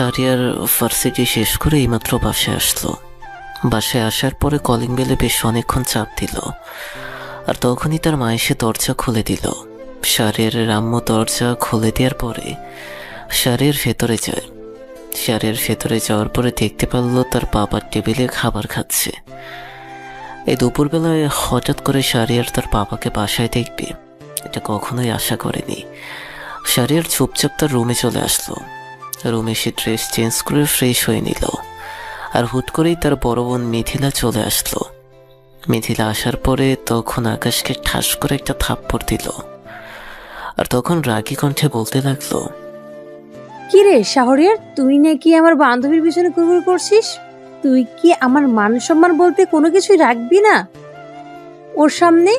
Shahriar varsity শেষ করে এইমাত্র বাসায় আসলো। বাসায় আসার পরে কলিং বেলে বেশ অনেকক্ষণ চাপ দিল, আর তখনই তার মা এসে দরজা খুলে দিল। শাহরিয়ারের আম্মু দরজা খুলে দেওয়ার পরে শাহরিয়ার ভেতরে যায়। শাহরিয়ার ভেতরে যাওয়ার পরে দেখতে পারলো তার বাবার টেবিলে খাবার খাচ্ছে। এই দুপুরবেলায় হঠাৎ করে শাহরিয়ার তার বাবাকে বাসায় দেখবে, এটা কখনোই আশা করেনি। শাহরিয়ার চুপচাপ তার রুমে চলে আসলো। রুমে সে ড্রেস চেঞ্জ করে ফ্রেশ হয়ে নিল, আর হুট করেই তার বড় বোন মিথিলা চলে আসলো। মিথিলা আসার পরে তখন আকাশকে ঠাস করে একটা থাপ্পড় দিল, আর তখন রাগী কণ্ঠে বলতে লাগলো, কি রে শাহরিয়ার, তুই নাকি আমার বান্ধবীর পিছনে ঘুরঘুর করছিস? তুই কি আমার মান সম্মান বলতে কোনো কিছুই রাখবি না ওর সামনে?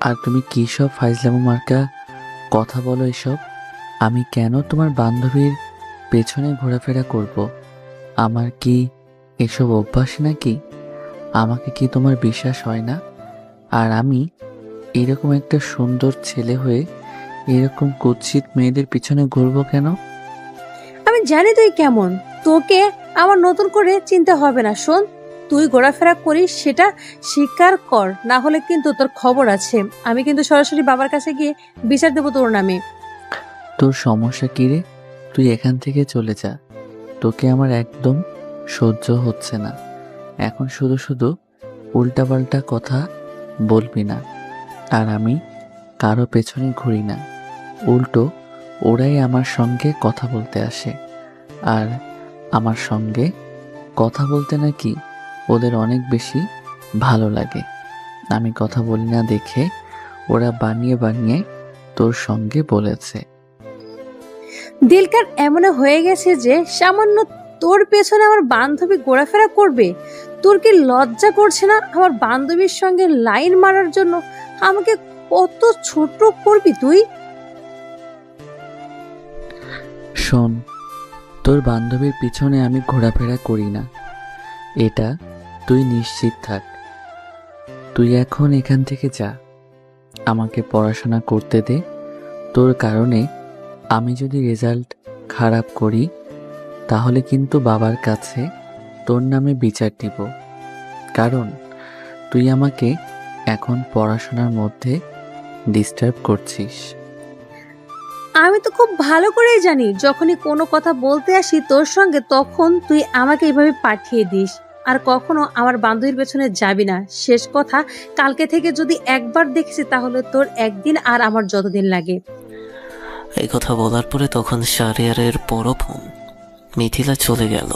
আর তুমি কি সব ফাইজলামো মার্কা কথা বলো এসব? আমি কেন তোমার বান্ধবীর পেছনে ঘোরাফেরা করব? আমার কি এসব অভ্যাস নাকি? আমাকে কি তোমার বিশ্বাস হয় না? আর আমি এরকম একটা সুন্দর ছেলে হয়ে এরকম কুৎসিত মেয়েদের পিছনে ঘুরবো কেন? আমি জানি তুই কেমন, তোকে আমার নতুন করে চিনতে হবে না। শোন, তুই ঘোরাফেরা করিস সেটা স্বীকার কর, না হলে কিন্তু তোর খবর আছে। আমি কিন্তু সরাসরি বাবার কাছে গিয়ে বিচার দেবো তোর নামে। তোর সমস্যা কি রে? তুই এখান থেকে চলে যা। তোকে আমার একদম সহ্য হচ্ছে না। এখন শুধু শুধু উল্টাপাল্টা কথা বলবি না। আর আমি কারো পেছনে ঘুরি না, উল্টো ওরাই আমার সঙ্গে কথা বলতে আসে। আর আমার সঙ্গে কথা বলতে নাকি ওদের অনেক বেশি ভালো লাগে। আমি কথা বলি না দেখে ওরা বানিয়ে বানিয়ে তোর সঙ্গে বলেছে। দিলকার এমন হয়ে গেছে যে সামান্য তোর পেছনে আমার বান্ধবী ঘোরাফেরা করবে। তোর কি লজ্জা করছে না আমার বান্ধবীর সঙ্গে লাইন মারার জন্য? আমাকে কত ছোট করবি তুই? শোন, তোর বান্ধবীর পিছনে আমি ঘোরাফেরা করি না, এটা তুই নিশ্চিত থাক। তুই এখন এখান থেকে যা, আমাকে পড়াশোনা করতে দে। তোর কারণে আমি যদি রেজাল্ট খারাপ করি তাহলে কিন্তু বাবার কাছে তোর নামে বিচার দিব। কারণ তুই আমাকে এখন পড়াশোনার মধ্যে ডিস্টার্ব করছিস। আমি তো খুব ভালো করেই জানি, যখনই কোনো কথা বলতে আসি তোর সঙ্গে তখন তুই আমাকে এইভাবে পাঠিয়ে দিস। আর কখনো আমার বান্ধবীর পেছনে যাবি না। শেষ কথা, কালকে থেকে যদি একবার দেখেছি তাহলে তোর একদিন আর আমার যতদিন লাগে। এই কথা বলার পরে তখন শাহরিয়ারের বড় বোন মিথিলা চলে গেল।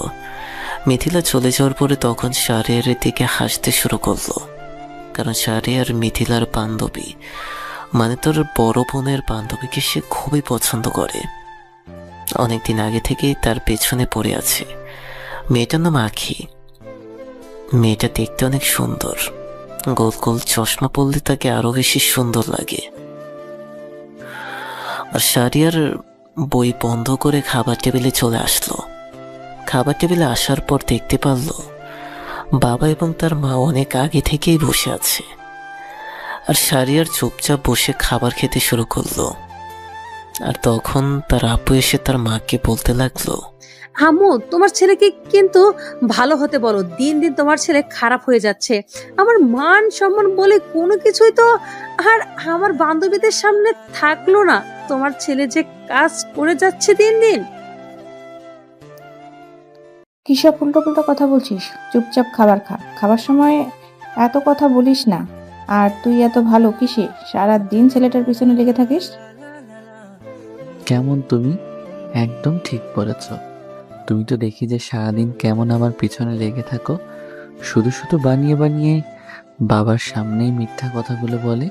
মিথিলা চলে যাওয়ার পরে তখন শাহরিয়ারের দিকে হাসতে শুরু করলো, কারণ শাহরিয়ার মিথিলার বান্ধবী, মানে তোর বড় বোনের বান্ধবীকে সে খুবই পছন্দ করে। অনেকদিন আগে থেকেই তার পেছনে পড়ে আছে। মেয়েটার নাম আখি। মেয়েটা দেখতে অনেক সুন্দর, গোল গোল চশমা পরলে তাকে আরো বেশি সুন্দর লাগে। আর শাহরিয়ার বই বন্ধ করে খাবার টেবিলে চলে আসলো। খাবার টেবিলে আসার পর দেখতে পারলো বাবা এবং তার মা অনেক আগে থেকেই বসে আছে। আর শাহরিয়ার চুপচাপ বসে খাবার খেতে শুরু করলো। আর তখন তার আপু এসে তার মাকে বলতে লাগলো, আম্মু, তোমার ছেলেকে কিন্তু ভালো হতে বলো। দিন দিন তোমার ছেলে খারাপ হয়ে যাচ্ছে। আমার মান সম্মান বলে কোনো কিছুই তো আর আমার বান্ধবীদের সামনে থাকলো না। তোমার ছেলে যে কাজ করে যাচ্ছে দিন দিন। কিসব উল্টো পাল্টা কথা বলছিস? চুপচাপ খাবার খা। খাবার সময় এত কথা বলিস না। আর তুই এত ভালো কিসে সারা দিন ছেলেটার পিছনে লেগে থাকিস? কেমন তুমি? একদম ঠিক বলেছ। তুমি তো দেখি যে সারাদিন কেমন আমার পিছনে লেগে থাকো, শুধু শুধু বানিয়ে বানিয়ে বাবার সামনেই মিথ্যা কথাগুলো বলে।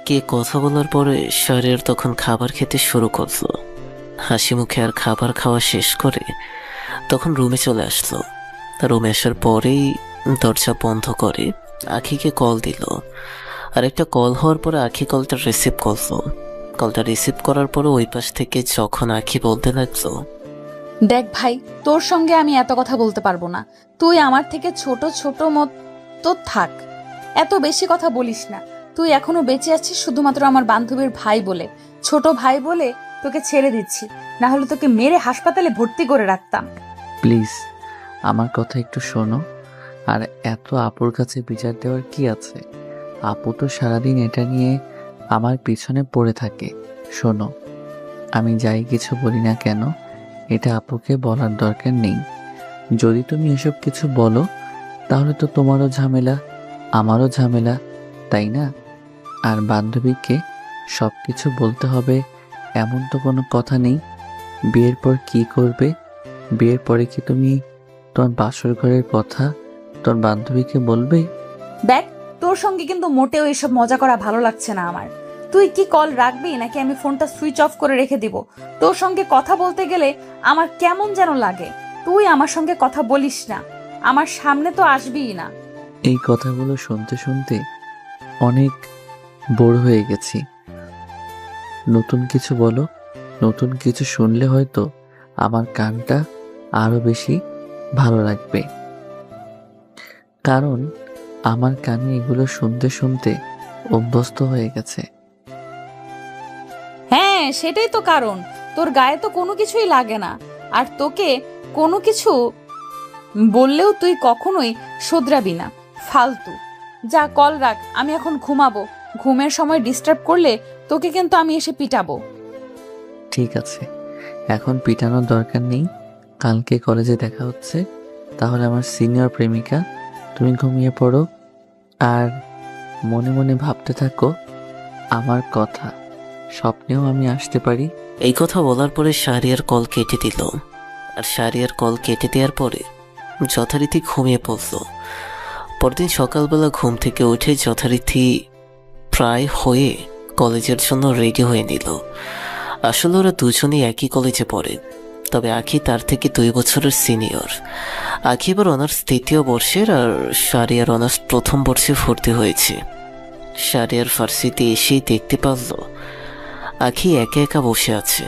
কে কথা বলার পরে শাহরিয়ার তখন খাবার খেতে শুরু করলো। হাসি মুখে আর খাবার খাওয়া শেষ করে তখন রুমে চলে আসলো। রুমে আসার পরেই দরজা বন্ধ করে আখিকে কল দিল। আর একটা কল হওয়ার পরে আখি কলটা রিসিভ করলো। কলটা রিসিভ করার পরে ওই পাশ থেকে যখন আখি বলতে লাগলো, দেখ ভাই, তোর সঙ্গে আমি এত কথা বলতে পারবো না। তুই আমার থেকে ছোট ছোট মতো থাক, এত বেশি কথা বলিস না। তুই এখনো বেঁচে আছিস শুধুমাত্র আমার বান্ধবীর ভাই বলে, ছোট ভাই বলে তোকে ছেড়ে দিচ্ছি, না হলে তোকে মেরে হাসপাতালে ভর্তি করে রাখতাম। প্লিজ আমার কথা একটু শোনো। আর এত আপুর কাছে বিচার দেওয়ার কি আছে? আপু তো সারাদিন এটা নিয়ে আমার পিছনে পড়ে থাকে। শোনো, আমি যাই কিছু বলি না কেন, এটা আপুকে বলার দরকার নেই। যদি তুমি এসব কিছু বলো তাহলে তো তোমারও ঝামেলা, আমারও ঝামেলা, তাই না? আর বান্ধবীকে সব কিছু বলতে হবে এমন তো কোনো কথা নেই। বিয়ের পর কি করবে? বিয়ের পরে কি তুমি তোমার বাসর ঘরের কথা তোর বান্ধবীকে বলবে? দেখ, তোর সঙ্গে কিন্তু মোটেও এসব মজা করা ভালো লাগছে না আমার। তুই কি কল রাখবি নাকি আমি ফোনটা সুইচ অফ করে রেখে দিব? তোর সঙ্গে কথা বলতে গেলে আমার কেমন যেন লাগে। তুই আমার সঙ্গে কথা বলিস না, আমার সামনে তো আসবিই না। এই কথাগুলো শুনতে শুনতে অনেক বোর হয়ে গেছি। নতুন কিছু বলো, নতুন কিছু শুনলে হয়তো আমার কানটা আরো বেশি ভালো লাগবে। কারণ আমার কানে এগুলো শুনতে শুনতে অভ্যস্ত হয়ে গেছে। হ্যাঁ, সেটাই তো কারণ। তোর গায়ে তো কোনো কিছুই লাগে না, আর তোকে কোনো কিছু বললেও তুই কখনোই শোধরাবি না। ফালতু। যা, কল রাখ, আমি এখন ঘুমাবো। ঘুমের সময় ডিস্টার্ব করলে তোকে কিন্তু আমি এসে পিটাবো। ঠিক আছে, এখন পিটানোর দরকার নেই। কালকে কলেজে দেখা হচ্ছে। তাহলে আমার সিনিয়র প্রেমিকা, তুমি ঘুমিয়ে পড়ো আর মনে মনে ভাবতে থাকো আমার কথা। স্বপ্নেও আমি আসতে পারি। এই কথা বলার পরে শাহরিয়ার কল কেটে দিল। আর শাহরিয়ার কল কেটে দেওয়ার পরে যথারীতি ঘুমিয়ে পড়ল। পরদিন সকালবেলা ঘুম থেকে উঠে যথারীতি প্রায় হয়ে কলেজের জন্য রেডি হয়ে নিল। আসলে ওরা দুজনেই একই কলেজে পড়ে, তবে আখি তার থেকে 2 বছরের সিনিয়র। আখি এবার অনার্স 3য় বর্ষের আর শাহরিয়ার অনার্স 1ম বর্ষে ভর্তি হয়েছে। শাহরিয়ার ফার্সিতে এসেই দেখতে পারল আখি একা একা বসে আছে,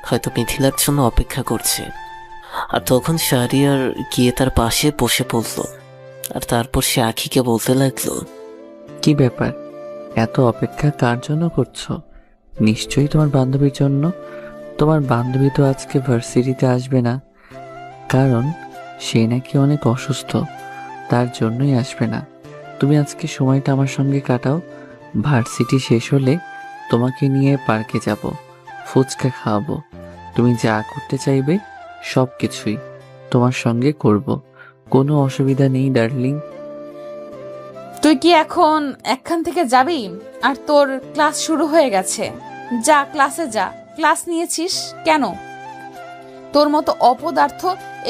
হয়তো মিথিলার জন্য অপেক্ষা করছে। আর তখন শাহরিয়ার গিয়ে তার পাশে বসে পড়ল। আর তারপর সে আখিকে বলতে লাগলো, কি ব্যাপার, এত অপেক্ষা কার জন্য করছো? নিশ্চয়ই তোমার বান্ধবীর জন্য। তোমার বান্ধবী তো আজকে ভার্সিটিতে আসবে না, কারণ সে নাকি অনেক অসুস্থ, তার জন্যই আসবে না। তুমি আজকে সময়টা আমার সঙ্গে কাটাও। ভার্সিটি শেষ হলে তোমাকে নিয়ে পার্কে যাব, ফুচকা খাওয়াবো। তুমি যা করতে চাইবে সব কিছুই তোমার সঙ্গে করব, কোনো অসুবিধা নেই ডার্লিং। তুই কি এখন একখান থেকে যাবি? আর তোর ক্লাস শুরু হয়ে গেছে। যা, ক্লাসে যা। ক্লাস নিয়েছিস কেন? তোর মতো অপদার্থ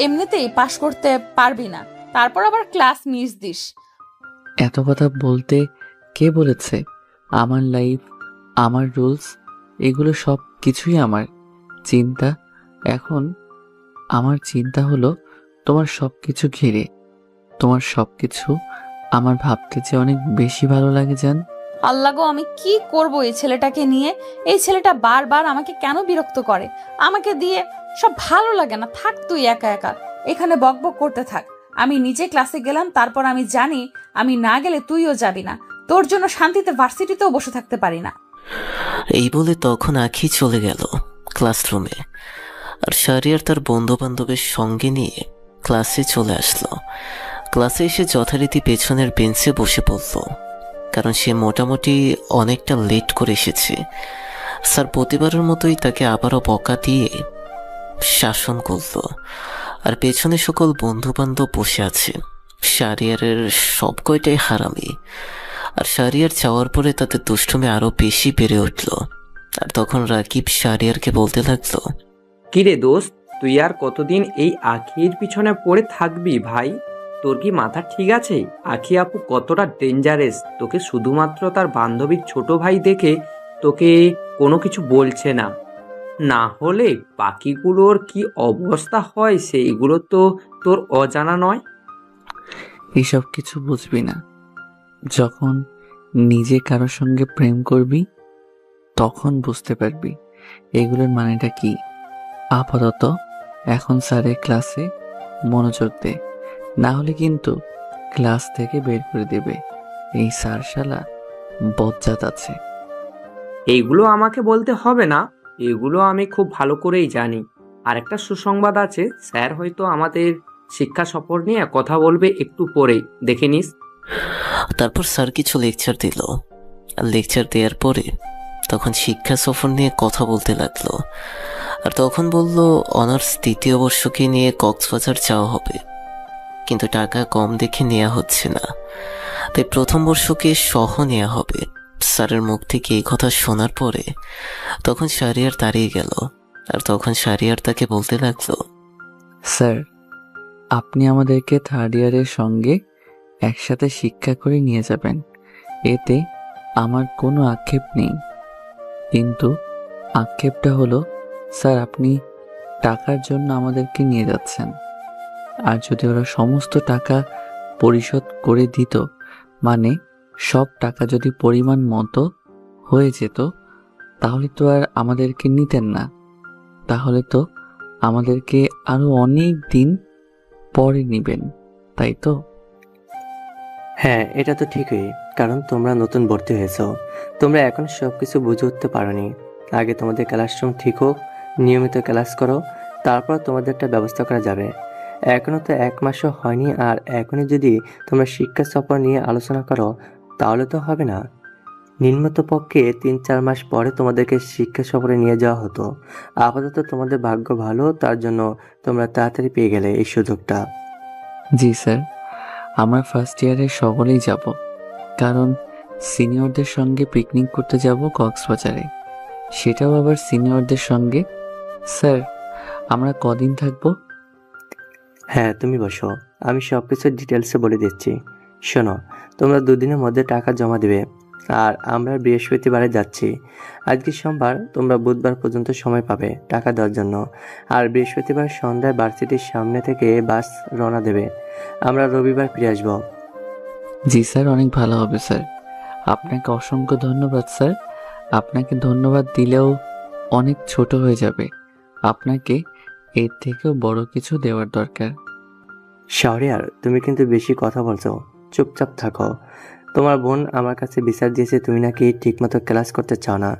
এমনিতেই পাশ করতে পারবি না, তারপর আবার ক্লাস মিস দিস। এত কথা বলতে কে বলেছে? আমার লাইফ, আমার রুলস, এগুলো সব কিছুই আমার চিন্তা। এখন আমার চিন্তা হলো তোমার সব কিছু ঘিরে। তোমার সব কিছু আমার ভাবতে যে অনেক বেশি ভালো লাগে জান। আল্লাহ গো, আমি কি করব এই ছেলেটাকে নিয়ে? এই ছেলেটা বারবার আমাকে কেন বিরক্ত করে? আমাকে দিয়ে সব ভালো লাগে না। থাক তুই একা একা এখানে বকবক করতে থাক। আমি নিজে ক্লাসে গেলাম, তারপর আমি জানি আমি না গেলে তুইও যাবি না। তোর জন্য শান্তিতে ভার্সিটিতেও বসে থাকতে পারি না। এই বলে তখন আখি চলে গেল ক্লাসরুমে। আর শাহরিয়ার তার বন্ধু বান্ধবের সঙ্গে নিয়ে ক্লাসে চলে আসলো। ক্লাসে এসে যথারীতি পেছনের বেঞ্চে বসে পড়ল, কারণ সে মোটামুটি অনেকটা লেট করে এসেছে। স্যার প্রতিবারের মতোই তাকে আবারও বকা দিয়ে শাসন করল। আর পেছনে সকল বন্ধু বান্ধব বসে আছে। শাহরিয়ারের সব কয়টাই হারামি। আর শাহরিয়ার যাওয়ার পরে তাদের দুষ্টুমি আরো বেশি বেড়ে উঠল। আর তখন রাকিব শাহরিয়ারকে বলতে লাগলো, কিরে দোস্ত, তুই আর কতদিন এই আখির পিছনে পড়ে থাকবি ভাই? তোর কি মাথা ঠিক আছে? আখি আপু কতটা ডেঞ্জারাস, তোকে শুধুমাত্র তার বান্ধবীর ছোট ভাই দেখে তোকে কোনো কিছু বলছে না। না হলে বাকিগুলোর কি অবস্থা হয় সেইগুলো তো তোর অজানা নয়। এসব কিছু বুঝবি না। যখন নিজে কারোর সঙ্গে প্রেম করবি তখন বুঝতে পারবি এগুলোর মানেটা কি। আপাতত এখন স্যারের ক্লাসে মনোযোগ দে, না হলে কিন্তু ক্লাস থেকে বের করে দেবে। এই স্যার শালা বজ্জাত আছে। এইগুলো আমাকে বলতে হবে না, এগুলো আমি খুব ভালো করেই জানি। আর একটা সুসংবাদ আছে, স্যার হয়তো আমাদের শিক্ষা সফর নিয়ে কথা বলবে একটু পরেই, দেখে নিস। তারপর স্যার কিছু লেকচার দিল। আর লেকচার দেওয়ার পরে তখন শিক্ষা সফর নিয়ে কথা বলতে লাগলো। আর তখন বলল অনার্স তৃতীয় বর্ষকে নিয়ে কক্সবাজার যাওয়া হবে, কিন্তু টাকা কম দেখে নেওয়া হচ্ছে না, তাই প্রথম বর্ষকে সহ নেওয়া হবে। স্যারের মুখ থেকে এই কথা শোনার পরে তখন শাহরিয়ার দাঁড়িয়ে গেল। আর তখন শাহরিয়ার তাকে বলতে লাগলো, স্যার, আপনি আমাদেরকে থার্ড ইয়ারের সঙ্গে একসাথে শিক্ষা করে নিয়ে যাবেন, এতে আমার কোনো আক্ষেপ নেই। কিন্তু আক্ষেপটা হলো, স্যার আপনি টাকার জন্য আমাদেরকে নিয়ে যাচ্ছেন। আর যদি ওরা সমস্ত টাকা পরিশোধ করে দিত, মানে সব টাকা যদি পরিমাণ মতো হয়ে যেত, তাহলে তো আর আমাদেরকে নিতেন না। তাহলে তো আমাদেরকে আরো অনেক দিন পরে নিবেন, তাই তো? হ্যাঁ, এটা তো ঠিকই, কারণ তোমরা নতুন ভর্তি হয়েছো। তোমরা এখন সব কিছু বুঝে উঠতে পারোনি। আগে তোমাদের ক্লাসরুম ঠিক হোক, নিয়মিত ক্লাস করো, তারপর তোমাদের একটা ব্যবস্থা করা যাবে। এখনও তো 1 মাসও হয়নি, আর এখনই যদি তোমরা শিক্ষা সফর নিয়ে আলোচনা করো তাহলে তো হবে না। নিম্নত পক্ষে 3-4 মাস পরে তোমাদেরকে শিক্ষা সফরে নিয়ে যাওয়া হতো। আপাতত তোমাদের ভাগ্য ভালো, তার জন্য তোমরা তাড়াতাড়ি পেয়ে গেলে এই সুযোগটা। জি স্যার, আমরা ফার্স্ট ইয়ারে সকলেই যাব, কারণ সিনিয়রদের সঙ্গে পিকনিক করতে যাব কক্সবাজারে, সেটাও আবার সিনিয়রদের সঙ্গে। স্যার, আমরা কদিন থাকবো? হ্যাঁ, তুমি বসো, আমি সব কিছু ডিটেলসে বলে দিচ্ছি। শোনো, তোমরা 2 দিনের মধ্যে টাকা জমা দেবে, আর আমরা বৃহস্পতিবারে যাচ্ছি। আজকে সোমবার, তোমরা বুধবার পর্যন্ত সময় পাবে টাকা দেওয়ার জন্য। আর বৃহস্পতিবার সন্ধ্যায় ভার্সিটির সামনে থেকে বাস রওনা দেবে। আমরা রবিবার ফিরে আসবো। জি স্যার, অনেক ভালো হবে স্যার। আপনাকে অসংখ্য ধন্যবাদ স্যার। আপনাকে ধন্যবাদ দিলেও অনেক ছোট হয়ে যাবে, আপনাকে এর থেকেও বড় কিছু দেওয়ার দরকার। শাহরিয়ার, তুমি কিন্তু বেশি কথা বলছো, চুপচাপ থাকো। তোমার বোন আমার কাছে বিচার দিয়েছে তুমি নাকি ঠিকমতো ক্লাস করতে চাও না,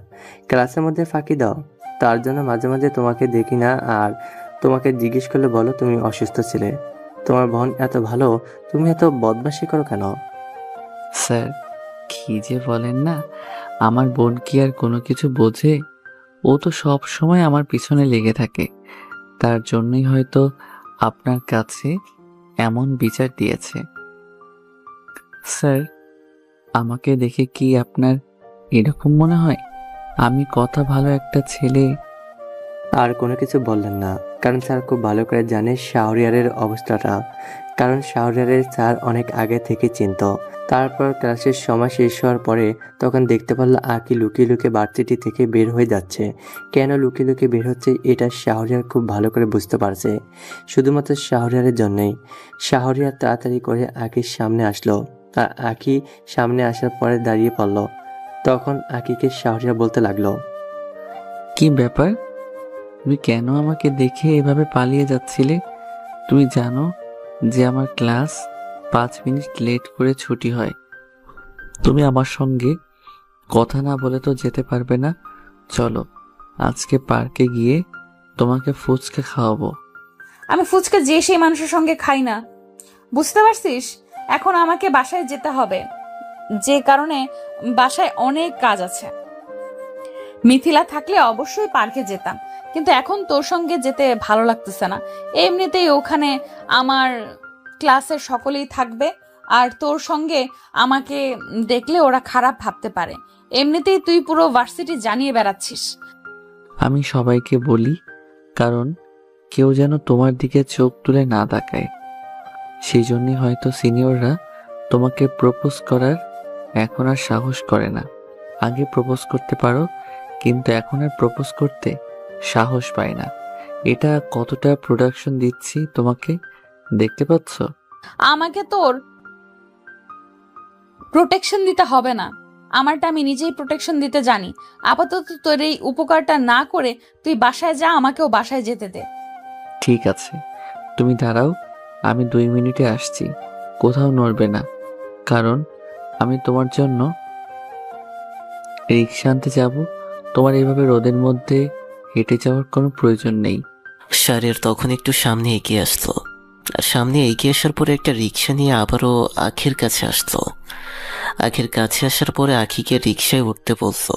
ক্লাসের মধ্যে ফাঁকি দাও। তার জন্য মাঝে মাঝে তোমাকে দেখি না, আর তোমাকে জিজ্ঞেস করলে বলো তুমি অসুস্থ ছিলে। তোমার বোন এত ভালো, তুমি এত বদমাশি করো কেন? স্যার, কি যে বলেন না, আমার বোন কি আর কোনো কিছু বোঝে? ও তো সব সময় আমার পিছনে লেগে থাকে, তার জন্যই হয়তো আপনার কাছে এমন বিচার দিয়েছে। স্যার, আমাকে দেখে কি আপনার এরকম মনে হয় আমি কথা ভালো একটা ছেলে? আর কোনো কিছু বললেন না, কারণ স্যার খুব ভালো করে জানে শাহরিয়ারের অবস্থাটা। কারণ শাহরিয়ারের স্যার অনেক আগে থেকে চিনত। তারপর ক্লাসের সময় শেষ হওয়ার পরে তখন দেখতে পারলো আঁকি লুকিয়ে লুকিয়ে ভার্সিটি থেকে বের হয়ে যাচ্ছে। কেন লুকিয়ে লুকিয়ে বের হচ্ছে এটা শাহরিয়ার খুব ভালো করে বুঝতে পারছে, শুধুমাত্র শাহরিয়ারের জন্যই। শাহরিয়ার তাড়াতাড়ি করে আঁকির সামনে আসলো, আর আঁকি সামনে আসার পরে দাঁড়িয়ে পড়লো। তখন আঁকিকে শাহরিয়ার বলতে লাগলো, কি ব্যাপার, তুমি কেন আমাকে দেখে এভাবে পালিয়ে যাচ্ছিলে? তুমি জানো যে আমার ক্লাস 5 মিনিট লেট করে ছুটি হয়। তুমি আমার সঙ্গে কথা না বলে তো যেতে পারবে না। চলো, আজকে পার্কে গিয়ে তোমাকে ফুচকা খাওয়াবো। আমি ফুচকা যে সেই মানুষের সঙ্গে খাই না, বুঝতে পারছিস? এখন আমাকে বাসায় যেতে হবে, যে কারণে বাসায় অনেক কাজ আছে। মিথিলা থাকলে অবশ্যই পার্কে যেতাম, কিন্তু এখন তোর সঙ্গে যেতে ভালো লাগতেছে না। এমনিতেই ওখানে আমার ক্লাসের সকলেই থাকবে, আর তোর সঙ্গে আমাকে দেখলে ওরা খারাপ ভাবতে পারে। এমনিতেই তুই পুরো ভার্সিটি জানিয়ে বেড়াচ্ছিস। আমি সবাইকে বলি, কারণ কেউ যেন তোমার দিকে চোখ তুলে না তাকায়। সেই জন্যই হয়তো সিনিয়ররা তোমাকে প্রপোজ করার এখন আর সাহস করে না। আগে প্রপোজ করতে পারো, কিন্তু এখন আর প্রপোজ করতে সাহস পায় না। এটা কতটা প্রোডাকশন দিচ্ছি তোমাকে, দেখতে পাচ্ছ? আমাকে তোর প্রোটেকশন দিতে হবে না, আমারটা আমি নিজেই প্রোটেকশন দিতে জানি। আপাতত তোর এই উপকারটা না করে তুই বাসায় যা, আমাকেও বাসায় যেতে দে। ঠিক আছে, তুমি দাঁড়াও, আমি 2 মিনিটে আসছি। কোথাও নড়বে না, কারণ আমি তোমার জন্য রিক্সা আনতে যাব। তোমার এইভাবে রোদের মধ্যে হেঁটে যাওয়ার কোনো প্রয়োজন নেই। শাহরিয়ার তখন একটু সামনে এগিয়ে আসলো, আর সামনে এগিয়ে আসার পরে একটা রিক্সা নিয়ে আবারও আখির কাছে আসলো। আখির কাছে আসার পরে আখিকে রিক্সায় উঠতে বললো,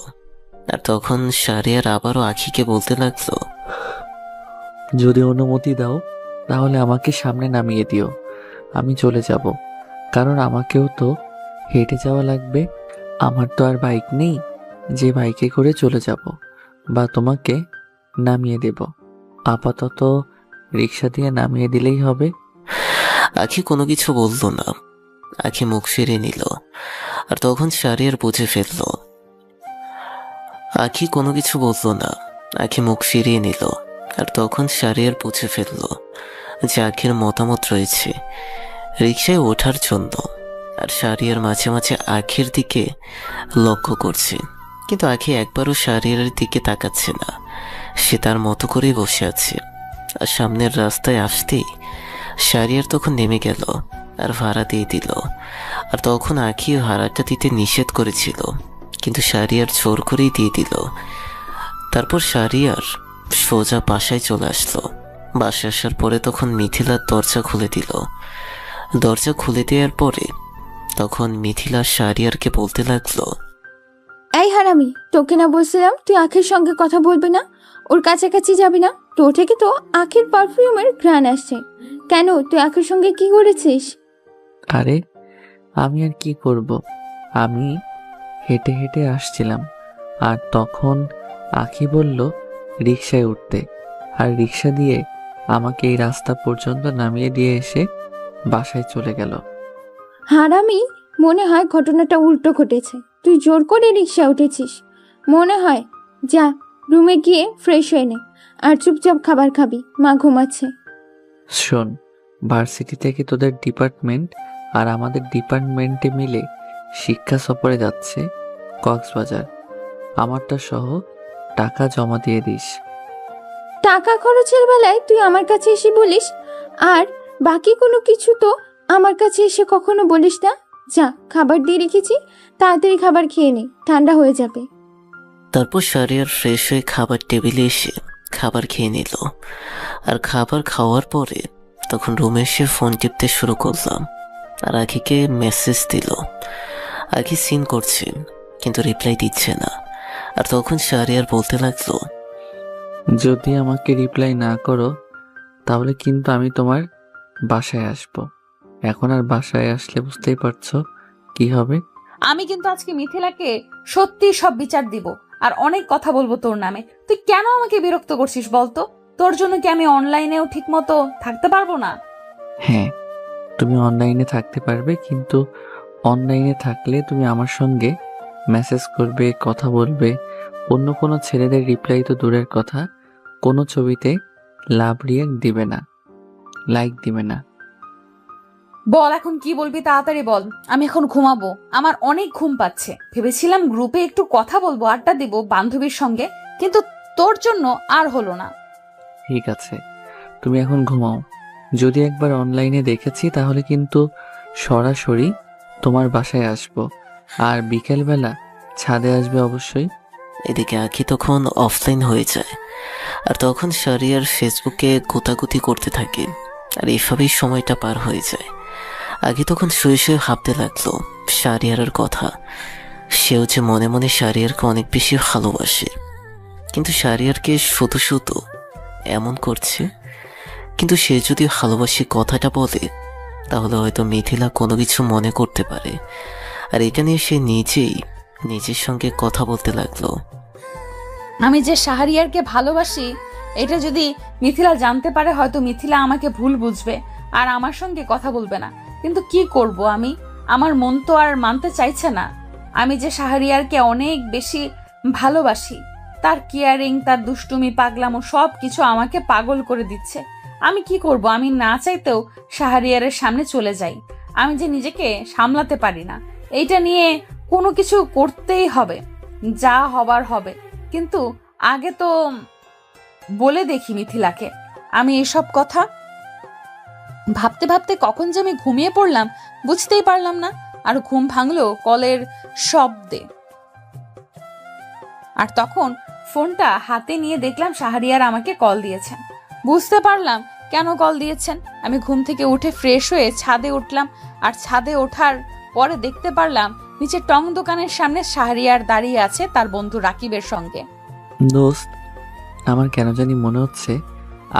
আর তখন শাহরিয়ার আবারও আখিকে বলতে লাগলো, যদি অনুমতি দাও তাহলে আমাকে সামনে নামিয়ে দিও, আমি চলে যাব। কারণ আমাকেও তো হেঁটে যাওয়া লাগবে। আমার তো আর বাইক নেই যে বাইকে করে চলে যাব বা তোমাকে নামিয়ে দেব। আপাতত রিক্সা দিয়ে নামিয়ে দিলেই হবে। আখি কোনো কিছু বলল না। আখি মুখ ফিরিয়ে নিল, আর তখন শাহরিয়ার বুঝে ফেলল। আখি কোনো কিছু বলল না। আখি মুখ ফিরিয়ে নিল, আর তখন শাহরিয়ার বুঝে ফেলল যে আখির মতামত রয়েছে রিক্সায় ওঠার জন্য। আর শাহরিয়ার মাঝে মাঝে আখির দিকে লক্ষ্য করছে, কিন্তু আখি একবারও শাহরিয়ারের দিকে তাকাচ্ছে না। সে তার মতো করেই বসে আছে। আর সামনের রাস্তায় আসতেই শাহরিয়ার তখন নেমে গেল আর ভাড়া দিয়ে দিল। আর তখন আখি ভাড়াটা দিতে নিষেধ করেছিল, কিন্তু শাহরিয়ার জোর করেই দিয়ে দিল। তারপর শাহরিয়ার সোজা বাসায় চলে আসলো। বাসায় আসার পরে তখন মিথিলার দরজা খুলে দিল। দরজা খুলে দেওয়ার পরে তখন মিথিলা শাহরিয়ারকে বলতে লাগলো, এই হারামি, তোকে না বলছিলাম তুই আখির সঙ্গে কথা বলবি না, ওর কাছাকাছি যাবি না? তোর থেকে তো আখির পারফিউমের ঘ্রাণ আসছে। কেন, তুই আখির সঙ্গে কি করেছিস? আরে আমি আর কি করব, আমি হেঁটে হেঁটে আসছিলাম, আর তখন আখি বলল রিক্সায় উঠতে, আর রিক্সা দিয়ে আমাকে এই রাস্তা পর্যন্ত নামিয়ে দিয়ে এসে বাসায় চলে গেল। হারামি, মনে হয় ঘটনাটা উল্টো ঘটেছে। তুই জোর করে রিক্সা উঠেছিস মনে হয়। যা, রুমে গিয়ে ফ্রেশ হয়ে নে আর চুপচাপ খাবার খাবি, মা ঘুমাচ্ছে। শোন, ভার্সিটি থেকে তোদের ডিপার্টমেন্ট আর আমাদের ডিপার্টমেন্টে মিলে শিক্ষা সফরে যাচ্ছে কক্সবাজার। আমারটা সহ টাকা জমা দিয়ে দিস। টাকা খরচের বেলায় তুই আমার কাছে এসে বলিস, আর বাকি কোনো কিছু তো আমার কাছে এসে কখনো বলিস না। যা, খাবার দিয়ে রেখেছি, তাড়াতাড়ি খাবার খেয়ে নে, ঠান্ডা হয়ে যাবে। তারপর শাহরিয়ার ফ্রেশ হয়ে খাবার টেবিলে এসে খাবার খেয়ে নিল। আর খাবার খাওয়ার পরে তখন রুমে এসে ফোন টিপতে শুরু করলাম, আর আখিকে মেসেজ দিল। আখি সিন করছে কিন্তু রিপ্লাই দিচ্ছে না। আর তখন শাহরিয়ার বলতে লাগলো, যদি আমাকে রিপ্লাই না করো তাহলে কিন্তু আমি তোমার বাসায় আসব। এখন আর বাসায় আসলে বুঝতেই পারছো কি হবে। আমি কিন্তু আজকে মিথিলাকে সত্যি সব বিচার দিব, আর অনেক কথা বলবো তোর নামে। তুই কেন আমাকে বিরক্ত করছিস বলতো? তোর জন্য কি আমি অনলাইনেও ঠিক মতো থাকতে পারবো না? হ্যাঁ, তুমি অনলাইনে থাকতে পারবে, কিন্তু অনলাইনে থাকলে তুমি আমার সঙ্গে মেসেজ করবে, কথা বলবে। অন্য কোনো ছেলেদের রিপ্লাই তো দূরের কথা, কোনো ছবিতে লাভ রিয়েক্ট দিবে না, লাইক দিবে না। বল, এখন কি বলবি তাড়াতাড়ি বল। আমি এখন ঘুমাবো, আমার অনেক ঘুম পাচ্ছে। ভেবেছিলাম গ্রুপে একটু কথা বলবো, আড্ডা দিব বান্ধবীর সঙ্গে, কিন্তু তোর জন্য আর হলো না। ঠিক আছে, তুমি এখন ঘুমাও। যদি একবার অনলাইনে দেখেছি তাহলে কিন্তু সরাসরি তোমার বাসায় আসবো, আর বিকেলবেলা ছাদে আসবে অবশ্যই। এদিকে আখি তখন অফলাইন হয়ে যায়। আর তখন শাহরিয়ার ফেসবুকে গোতাগুতি করতে থাকে, আর এভাবেই সময়টা পার হয়ে যায়। আগে তখন শুয়ে শুয়ে ভাবতে লাগলো শাহরিয়ারের কথা। সেও যে মনে মনে শাহরিয়ারকে অনেক বেশি ভালোবাসে, কিন্তু শাহরিয়ারকে শুধু শুধু এমন করছে। কিন্তু সে যদি ভালোবাসি কথাটা বলে তাহলে হয়তো মিথিলা কোনো কিছু মনে করতে পারে। আর এটা নিয়ে সে নিজেই নিজের সঙ্গে কথা বলতে লাগলো। আমি যে শাহরিয়ারকে ভালোবাসি এটা যদি মিথিলা জানতে পারে, হয়তো মিথিলা আমাকে ভুল বুঝবে আর আমার সঙ্গে কথা বলবে না। কিন্তু কি করব আমি? আমার মন তো আর মানতে চাইছে না। আমি যে শাহরিয়ারকে অনেক বেশি ভালোবাসি, তার কেয়ারিং, তার দুষ্টুমি, পাগলামো সব কিছু আমাকে পাগল করে দিচ্ছে। আমি কি করব? আমি না চাইতেও শাহরিয়ারের সামনে চলে যাই। আমি যে নিজেকে সামলাতে পারি না। এইটা নিয়ে কোনো কিছু করতেই হবে, যা হবার হবে। কিন্তু আগে তো বলে দেখি মিথিলাকে আমি এসব কথা। ভাবতে ভাবতে কখন যে আমি ঘুমিয়ে পড়লাম বুঝতেই পারলাম না। আর ঘুম ভাঙলো কলের শব্দে। আর তখন ফোনটা হাতে নিয়ে দেখলাম শাহরিয়ার আমাকে কল দিয়েছেন। বুঝতে পারলাম কেন কল দিয়েছেন। আমি ঘুম থেকে উঠে ফ্রেশ হয়ে ছাদে উঠলাম, আর ছাদে ওঠার পরে দেখতে পারলাম নিচে টং দোকানের সামনে শাহরিয়ার দাঁড়িয়ে আছে তার বন্ধু রাকিবের সঙ্গে। দোস্ত, আমার কেন জানি মনে হচ্ছে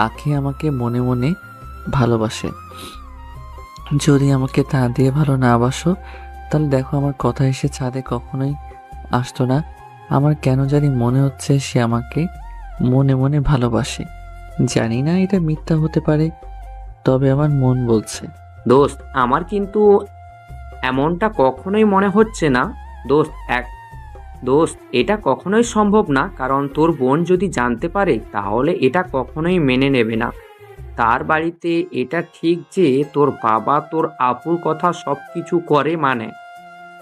আখি আমাকে মনে মনে ভালোবাসে। যদি আমাকে তা দিয়ে ভালো না বাসো, তাহলে দেখো আমার কথা এসে ছাদে কখনোই আসতো না। আমার কেন জানি মনে হচ্ছে সে আমাকে মনে মনে ভালোবাসে। জানি না এটা মিথ্যা হতে পারে, তবে আমার মন বলছে। দোস্ত, আমার কিন্তু এমনটা কখনোই মনে হচ্ছে না। দোস্ত, এটা কখনোই সম্ভব না, কারণ তোর বোন যদি জানতে পারে তাহলে এটা কখনোই মেনে নেবে না। তার বাড়িতে এটা ঠিক যে তোর বাবা তোর আপুর কথা সব কিছু করে, মানে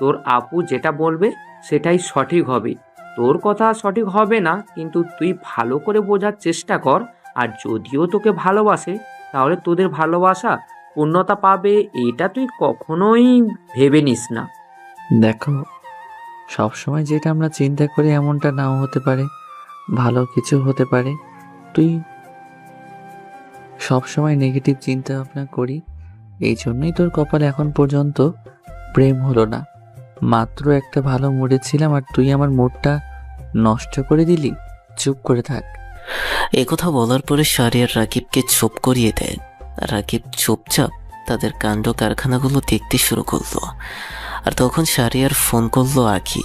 তোর আপু যেটা বলবে সেটাই সঠিক হবে। তোর কথা সঠিক হবে না, কিন্তু তুই ভালো করে বোঝার চেষ্টা কর। আর যদিও তোকে ভালোবাসে, তাহলে তোদের ভালোবাসা পূর্ণতা পাবে এটা তুই কখনোই ভেবে নিস না। দেখো, সবসময় যেটা আমরা চিন্তা করি এমনটা নাও হতে পারে, ভালো কিছু হতে পারে। তুই সবসময় নেগেটিভ চিন্তা ভাবনা করি, এই জন্যই তোর কপালে এখন পর্যন্ত প্রেম হলো না। মাত্র একটা ভালো মুডে ছিলাম আর তুই আমার মুডটা নষ্ট করে দিলি। চুপ করে থাক। একথা বলার পরে শাহরিয়ার রাকিবকে চুপ করিয়ে দেয়। রাকিব চুপচাপ তাদের কাণ্ড কারখানাগুলো দেখতে শুরু করলো। আর তখন শাহরিয়ার ফোন করলো আখি।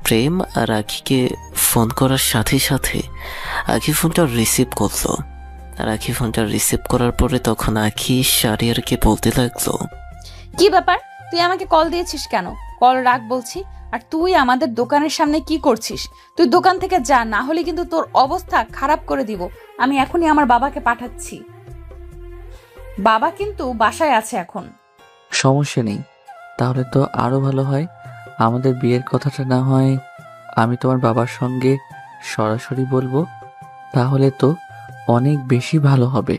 প্রেম আর আখিকে ফোন করার সাথে সাথে আখি ফোনটা রিসিভ করলো। আর আখি ফোনটা রিসিভ করার পরে তখন আখি শাহরিয়ারকে বলতে লাগলো, কি ব্যাপার, তুই আমাকে কল দিয়েছিস কেন? কল রাখ বলছি। আর তুই আমাদের দোকানের সামনে কি করছিস? তুই দোকান থেকে যা, না হলে কিন্তু তোর অবস্থা খারাপ করে দিব। আমি এখনই আমার বাবাকে পাঠাচ্ছি। বাবা কিন্তু বাসায় আছে এখন। সমস্যা নেই, তাহলে তো আরো ভালো হয়। আমাদের বিয়ের কথাটা না হয় আমি তোমার বাবার সঙ্গে সরাসরি বলবো, তাহলে তো অনেক বেশি ভালো হবে।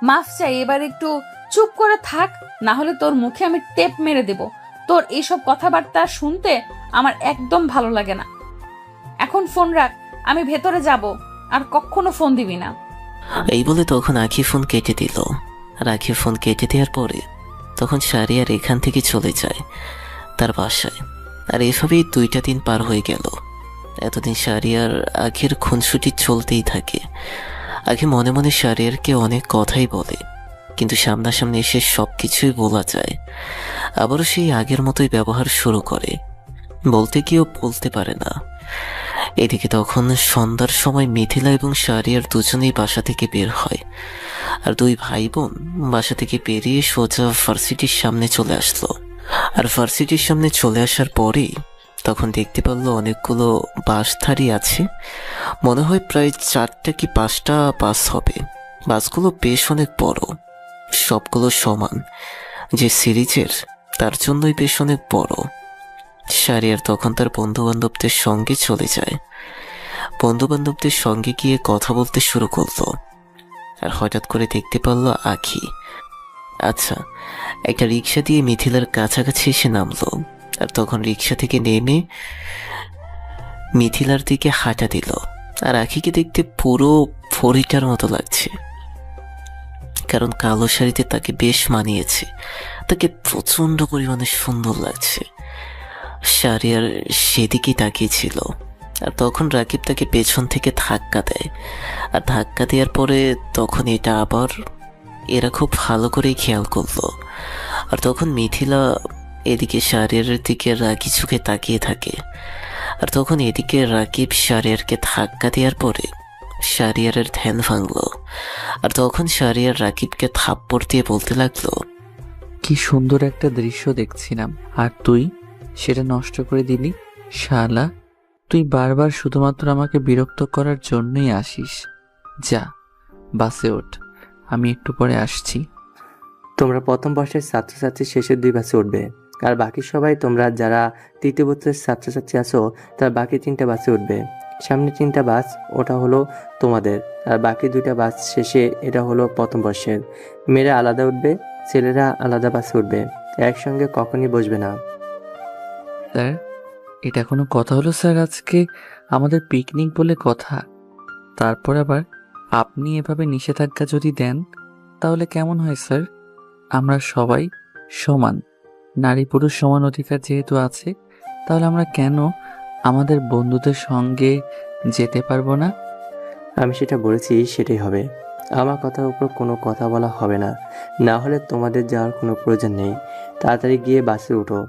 মাফ চাই, এবার একটু চুপ করে থাক, না হলে তোর মুখে আমি টেপ মেরে দেব। তোর এইসব কথাবার্তা শুনতে আমার একদম ভালো লাগে না। এখন ফোন রাখ, আমি ভেতরে যাব, আর কখনো ফোন দিবি না। এই বলে তখন আখি ফোন কেটে দিল। আর আখি ফোন কেটে দেওয়ার পরে তখন শাহরিয়ার এখান থেকে চলে যায় তার বাসায়। আর এভাবেই 2টা দিন পার হয়ে গেল। এতদিন শাহরিয়ার আখির খুনসুটি চলতেই থাকে। আখি মনে মনে শাহরিয়ারকে অনেক কথাই বলে, কিন্তু সামনাসামনি এসে সব কিছুই বলা যায়। আবারও সেই আগের মতোই ব্যবহার শুরু করে, বলতে গিয়েও বলতে পারে না। এদিকে তখন সন্ধ্যার সময় মিথিলা এবং শাহরিয়ার দুজনেই বাসা থেকে বের হয়। আর 2 ভাই বোন বাসা থেকে বেরিয়ে সোজা ভার্সিটির সামনে চলে আসলো। আর ভার্সিটির সামনে চলে আসার পরেই তখন দেখতে পারলো অনেকগুলো বাস দাঁড়িয়ে আছে। মনে হয় প্রায় 4টা কি 5টা বাস হবে। বাসগুলো বেশ অনেক বড়, সবগুলো সমান, যে সিরিজের তার জন্যই বেশ অনেক বড়। শাহরিয়ার তখন তার বন্ধুবান্ধবদের সঙ্গে চলে যায়। বন্ধুবান্ধবদের সঙ্গে গিয়ে কথা বলতে শুরু করলো। আর হঠাৎ করে দেখতে পারলো আখি। আচ্ছা, একটা রিক্সা দিয়ে মিথিলার কাছাকাছি এসে নামলো। আর তখন রিক্সা থেকে নেমে মিথিলার দিকে হাঁটা দিল। আর আখিকে দেখতে পুরো ফরিটার মতো লাগছে, কারণ কালো শাড়িতে তাকে বেশ মানিয়েছে। তাকে প্রচন্ড পরিমাণে সুন্দর লাগছে। শাহরিয়ার সেদিকেই তাকিয়েছিল। আর তখন রাকিব তাকে পেছন থেকে ধাক্কা দেয়। আর ধাক্কা দেওয়ার পরে তখন এটা আবার এরা খুব ভালো করেই খেয়াল করলো। আর তখন মিথিলা এদিকে শাহরিয়ারের দিকে রাগি চোখে তাকিয়ে থাকে। আর তখন এদিকে রাকিব শাহরিয়ারকে ধাক্কা দেওয়ার পরে শাহরিয়ারের ধ্যান ভাঙলো। আর তখন শাহরিয়ার রাকিবকে থাপ্পড় দিয়ে বলতে লাগলো, কি সুন্দর একটা দৃশ্য দেখছিলাম, আর তুই সেটা নষ্ট করে দিলি। শালা, তুই বারবার শুধুমাত্র আমাকে বিরক্ত করার জন্যই আসিস। যা, বাসে ওঠ, আমি একটু পরে আসছি। তোমরা প্রথম বর্ষের ছাত্রছাত্রী শেষের 2 বাসে উঠবে, আর বাকি সবাই তোমরা যারা 3য় বছরের ছাত্রছাত্রী আছো তার বাকি 3টা বাসে উঠবে। সামনে 3টা বাস, ওটা হলো তোমাদের, আর বাকি 2টা বাস শেষে এটা হলো প্রথম বর্ষের। মেয়েরা আলাদা উঠবে, ছেলেরা আলাদা বাসে উঠবে। একসঙ্গে কখনই বসবে না। স্যার, এটা কোনো কথা হলো স্যার? আজকে আমাদের পিকনিক বলে কথা, তারপর আবার আপনি এভাবে নিষেধাজ্ঞা যদি দেন তাহলে কেমন হয় স্যার? আমরা সবাই সমান, নারী পুরুষ সমান অধিকার যেহেতু আছে, তাহলে আমরা কেন আমাদের বন্ধুদের সঙ্গে যেতে পারবো না? আমি সেটা বলেছি, সেটাই হবে। আমার কথার উপর কোনো কথা বলা হবে না। না হলে তোমাদের যাওয়ার কোনো প্রয়োজন নেই। তাড়াতাড়ি গিয়ে বাসে উঠো,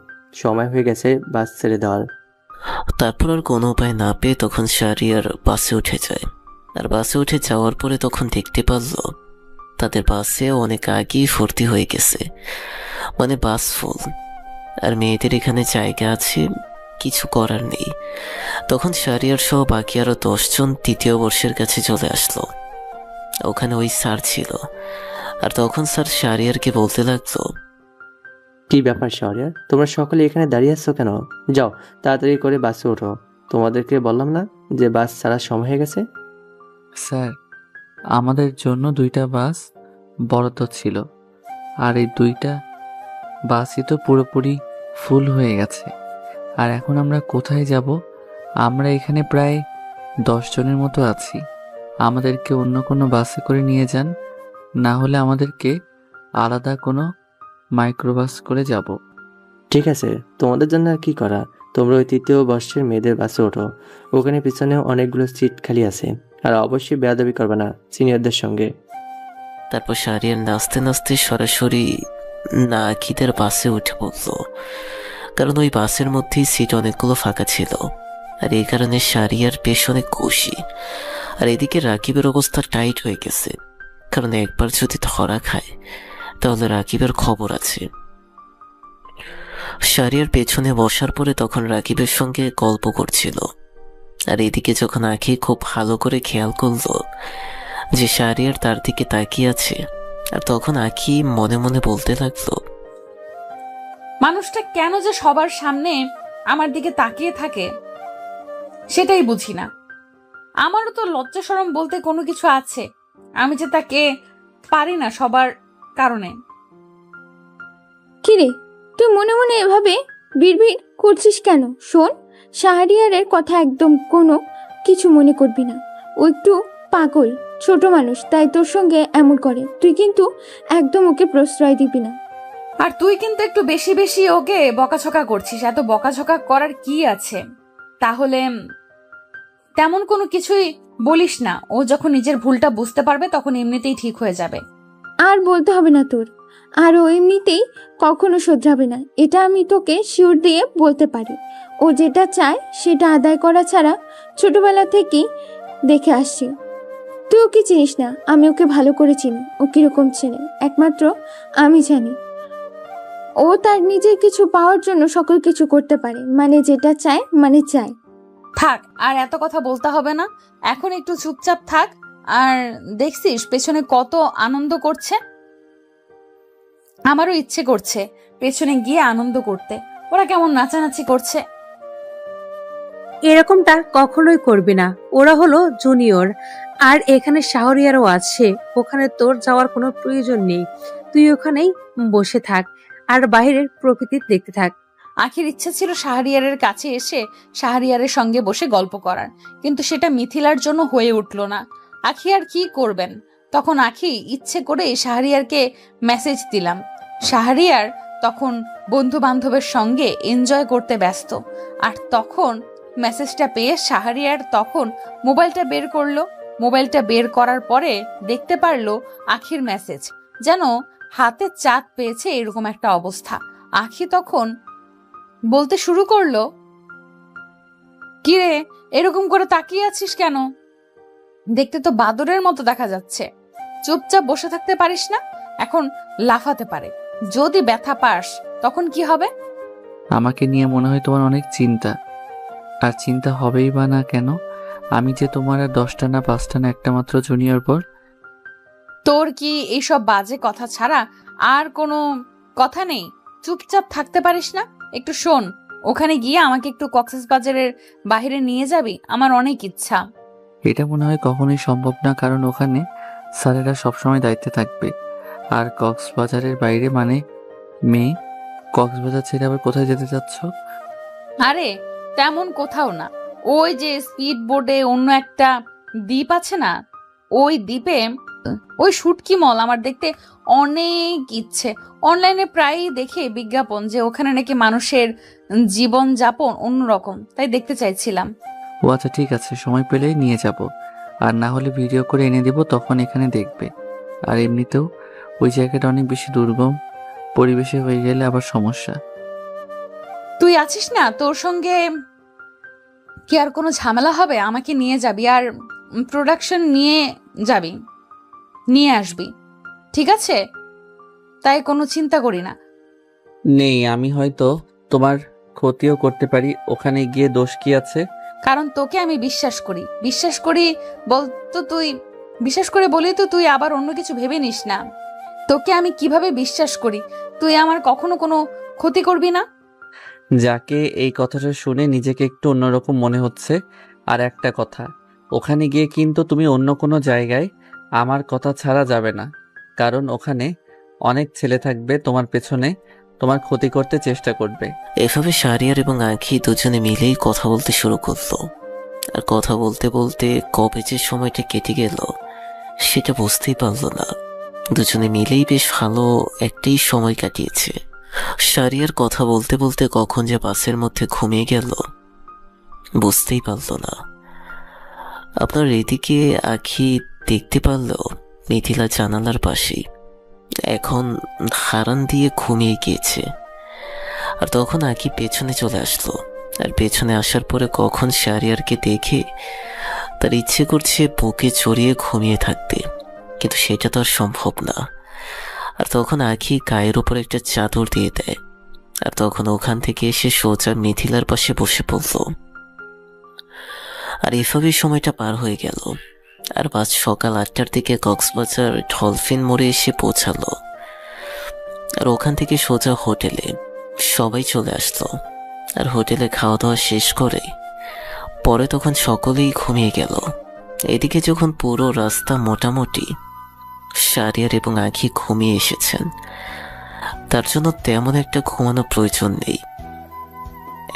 সময় হয়ে গেছে বাস ছেড়ে দেওয়ার। তারপর আর কোনো উপায় না পেয়ে তখন শাহরিয়ার বাসে উঠে যায়। আর বাসে উঠে যাওয়ার পরে তখন দেখতে পারলো তাদের বাসে অনেক আগেই ভর্তি হয়ে গেছে, মানে বাস ফুল। আর মেয়েদের এখানে জায়গা আছে, কিছু করার নেই। তখন শাহরিয়ার সহ বাকি আরো 10 জন তৃতীয় বর্ষের কাছে চলে আসলো। ওখানে ওই স্যার ছিল। আর তখন স্যার শাহরিয়ারকে বলতে লাগলো, কি ব্যাপার শাহরিয়ার, তোমরা সকলে এখানে দাঁড়িয়ে আছো কেন? যাও তাড়াতাড়ি করে বাসে ওঠো। তোমাদেরকে বললাম না যে বাস ছাড়ার সময় হয়ে গেছে? স্যার, আমাদের জন্য 2টা বাস বরাদ্দ ছিল, আর এই 2টা বাসই তো পুরোপুরি ফুল হয়ে গেছে। আর এখন আমরা কোথায় যাব? আমরা এখানে প্রায় 10 জনের মতো আছি। আমাদেরকে অন্য কোনো বাসে করে নিয়ে যান, না হলে আমাদেরকে আলাদা কোনো মাইক্রোবাস করে যাব। ঠিক আছে, তোমাদের জন্য আর কি করা। তোমরা ওই তৃতীয় বর্ষের মেয়েদের বাসে ওঠো। ওখানে পিছনেও অনেকগুলো সিট খালি আছে। আর অবশ্যই বেয়াদবি করবে না সিনিয়রদের সঙ্গে। তারপর শাহরিয়ার নাচতে নাচতে সরাসরি নাকিদের বাসে উঠে পড়ল। কারণ ওই বাসের মধ্যেই সিট অনেকগুলো ফাঁকা ছিল। আর এই কারণে শাহরিয়ার বেশ অনেক খুশি। আর এদিকে রাকিবের অবস্থা টাইট হয়ে গেছে, কারণ একবার যদি ধরা খায় তাহলে রাকিবের খবর আছে। শাহরিয়ার পেছনে বসার পরে তখন রাকিবের সঙ্গে গল্প করছিল। আর এদিকে যখন আঁখি খুব ভালো করে খেয়াল করলো যে শাহরিয়ার তার দিকে তাকিয়ে আছে, আর তখন আঁখি মনে মনে বলতে লাগলো, মানুষটা কেন যে সবার সামনে আমার দিকে তাকিয়ে থাকে সেটাই বুঝি না। আমারও তো লজ্জা শরম বলতে কোনো কিছু আছে, আমি যে তাকে পারি না সবার কারণে। কিরে, তুই মনে মনে এভাবে বিড়বিড় করছিস কেন? শোন, শাহরিয়ারের কথা একদম কোনো কিছু মনে করবি না। ও একটু পাগল, ছোট মানুষ, তাই তোর সঙ্গে এমন করে। তুই কিন্তু একদম ওকে প্রশ্রয় দিবি না। আর তুই কিন্তু একটু বেশি বেশি ওকে বকাঝকা করছিস। এত বকাঝকা করার কি আছে? তাহলে তেমন কোনো কিছুই বলিস না। ও যখন নিজের ভুলটা বুঝতে পারবে তখন এমনিতেই ঠিক হয়ে যাবে। আর বলতে হবে না তোর। আর ও এমনিতেই কখনো শোধরাবে না, এটা আমি তোকে শিওর দিয়ে বলতে পারি। ও যেটা চায় সেটা আদায় করা ছাড়া ছোটবেলা থেকেই দেখে আসছি। তুই ওকে চিনিস না, আমি ওকে ভালো করে চিনি। ও কিরকম ছেলে একমাত্র আমি জানি। ও তার নিজের কিছু পাওয়ার জন্য সকল কিছু করতে পারে, মানে যেটা চায় মানে চায়। থাক, আর এত কথা বলতে হবে না। এখন একটু চুপচাপ থাক। আর দেখছিস পেছনে কত আনন্দ করছে। আমারও ইচ্ছে করছে পেছনে গিয়ে আনন্দ করতে। ওরা কেমন নাচানাচি করছে। এরকমটা কখনোই করবি না, ওরা হলো জুনিয়র। আর এখানে শাহরিয়ারও আছে, ওখানে তোর যাওয়ার কোনো প্রয়োজন নেই। তুই ওখানেই বসে থাক আর বাইরের প্রকৃতি দেখতে থাক। আখির ইচ্ছা ছিল শাহরিয়ারের কাছে এসে শাহরিয়ারের সঙ্গে বসে গল্প করার, কিন্তু সেটা মিথিলার জন্য হয়ে উঠল না। আখি আর কি করবেন? তখন আখি ইচ্ছে করে শাহরিয়ারকে মেসেজ দিলাম। শাহরিয়ার তখন বন্ধু বান্ধবের সঙ্গে এনজয় করতে ব্যস্ত। আর তখন মেসেজটা পেয়ে শাহরিয়ার তখন মোবাইলটা বের করলো। মোবাইলটা বের করার পরে দেখতে পারলো আখির মেসেজ, যেন হাতে চাঁদ পেয়েছে এরকম একটা অবস্থা। আখি তখন বলতে শুরু করলো, কিরে এরকম করে তাকিয়ে আছিস কেন? দেখতে তো বাদরের মতো দেখা যাচ্ছে। চুপচাপ বসে থাকতে পারিস না? এখন লাফাতে পারে, যদি ব্যথা পাস তখন কি হবে? আমাকে নিয়ে মনে হয় তোমার অনেক চিন্তা। আর চিন্তা হবেই বা না কেন? আমি যে তোমার আর 10টা না 5টা না একটা মাত্র জুনিয়র পর। তোর কি এইসব বাজে কথা ছাড়া আর কোনো কথা নেই? চুপচাপ থাকতে পারিস না? একটু শোন, ওখানে গিয়ে আমাকে একটু কক্সবাজারের বাইরে নিয়ে যাবি? আমার অনেক ইচ্ছা। এটা মনে হয় কখনোই সম্ভব না, কারণ ওখানে স্যারেরা সবসময় দায়িত্বে থাকবে। আর কক্সবাজারের বাইরে মানে মেয়ে, কক্সবাজার ছেড়ে আবার কোথায় যেতে চাচ্ছ? আরে তেমন কোথাও না। ওই যে স্পিড বোটে অন্য একটা দ্বীপ আছে না, ওই দ্বীপে ওই শুটকি মল আমার দেখতে অনেক ইচ্ছে। অনলাইনে প্রায়ই দেখে বিজ্ঞাপন যে ওখানে নাকি মানুষের জীবন যাপন অন্যরকম, তাই দেখতে চাইছিলাম। ও আচ্ছা, ঠিক আছে, সময় পেলেই নিয়ে যাব। আর না হলে ভিডিও করে এনে দেব, তখন এখানে দেখবে। আর এমনিতেও ওই জায়গাটা অনেক বেশি দুর্গম পরিবেশে হয়ে গেলে আবার সমস্যা। তুই আছিস না, তোর সঙ্গে কি আর কোনো ঝামেলা হবে? আমাকে নিয়ে যাবি আর প্রোডাকশন নিয়ে আসবি, ঠিক আছে? তাই কোনো চিন্তা করি না। নেই, আমি হয়তো তোমার ক্ষতিও করতে পারি। ওখানে গিয়ে দোষ কি আছে? কারণ তোকে আমি বিশ্বাস করি বিশ্বাস করে বলি তো তুই আবার অন্য কিছু ভেবে নিস না। তোকে আমি কিভাবে বিশ্বাস করি? তুই আমার কখনো কোনো ক্ষতি করবি না। যাকে এই কথাটা শুনে নিজেকে একটু অন্যরকম মনে হচ্ছে। আর একটা কথা, ওখানে গিয়ে কিন্তু তুমি অন্য কোনো জায়গায় আমার কথা ছাড়া যাবে না, কারণ ওখানে অনেক ছেলে থাকবে তোমার পেছনে, তোমার ক্ষতি করতে চেষ্টা করবে। এভাবে শাহরিয়ার এবং আঁখি দুজনে মিলেই কথা বলতে শুরু করলো। আর কথা বলতে বলতে কবে যে সময়টা কেটে গেল সেটা বুঝতেই পারলো না। দুজনে মিলেই বেশ ভালো একটাই সময় কাটিয়েছে। শাহরিয়ার কথা বলতে বলতে কখন যে বাসের মধ্যে ঘুমিয়ে গেল বুঝতেই পারলো না। আপনার এদিকে আঁখি দেখতে পারলো মিথিলা জানালার পাশেই এখন হারান দিয়ে ঘুমিয়ে গিয়েছে। আর তখন আঁখি পেছনে চলে আসলো। আর পেছনে আসার পরে কখন শাহরিয়ারকে দেখে তার ইচ্ছে করছে বুকে জড়িয়ে ঘুমিয়ে থাকতে, কিন্তু সেটা তো আর সম্ভব না। আর তখন আঁখি গায়ের উপর একটা চাদর দিয়ে দেয়। আর তখন ওখান থেকে এসে সোজা মিথিলার পাশে বসে পড়ল। আর এভাবেই সময়টা পার হয়ে গেল। আর বাস সকাল 8টার দিকে কক্সবাজার ডলফিন মোড়ে এসে পৌঁছালো। আর ওখান থেকে সোজা হোটেলে সবাই চলে আসলো। আর হোটেলে খাওয়া দাওয়া শেষ করে পরে তখন সকলেই ঘুমিয়ে গেল। এদিকে যখন পুরো রাস্তা মোটামুটি শাহরিয়ার এবং আঁখি ঘুমিয়ে এসেছেন, তার জন্য তেমন একটা ঘুমানো প্রয়োজন নেই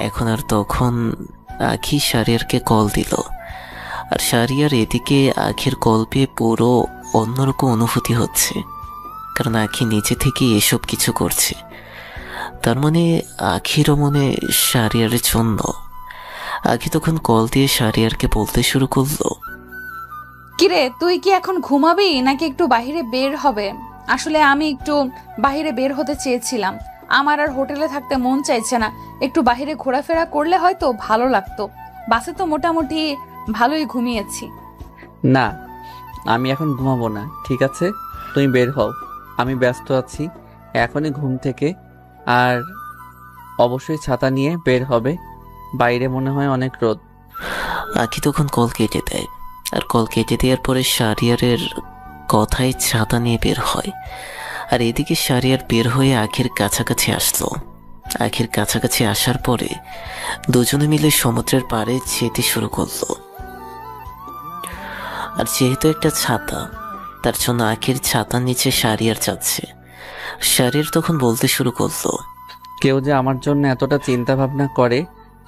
এখন। আর তখন আঁখি শাহরিয়ারকে কল দিল। আর শাহরিয়ার এদিকে আঁখির কল পেয়ে পুরো অন্যরকম অনুভূতি হচ্ছে, কারণ আঁখি নিজে থেকেই এসব কিছু করছে। তার মানে আঁখিরও মনে শাহরিয়ারের জন্য। আঁখি তখন কল দিয়ে শাহরিয়ারকে বলতে শুরু করলো, কিরে তুই কি এখন ঘুমাবি নাকি একটু বাইরে বের হবে? আসলে আমি একটু বাইরে বের হতে চেয়েছিলাম, আমার আর হোটেলে থাকতে মন চাইছে না। একটু বাইরে ঘোরাফেরা করলে হয়তো ভালো লাগতো। বাসে তো মোটামুটি ভালোই ঘুমিয়েছি। না, আমি এখন ঘুমাবো না, ঠিক আছে? তুমি বের হও, আমি ব্যস্ত আছি এখনই ঘুম থেকে। আর অবশ্যই ছাতা নিয়ে বের হবে, বাইরে মনে হয় অনেক রোদ। আঁখি তখন কল কেটে দেয়। আর কল কেটে দেওয়ার পরে শাহরিয়ারের কথায় ছাতা নিয়ে বের হয়। আর এদিকে শাহরিয়ার বের হয়ে আঁখির কাছাকাছি আসলো। আঁখির কাছাকাছি আসার পরে দুজনে মিলে সমুদ্রের পাড়ে যেতে শুরু করলো। আর যেহেতু একটা ছাতা, তার জন্য আঁখির ছাতার নিচে শাহরিয়ার যাচ্ছে। শাহরিয়ার তখন বলতে শুরু করলো, কেউ যে আমার জন্য এতটা চিন্তা ভাবনা করে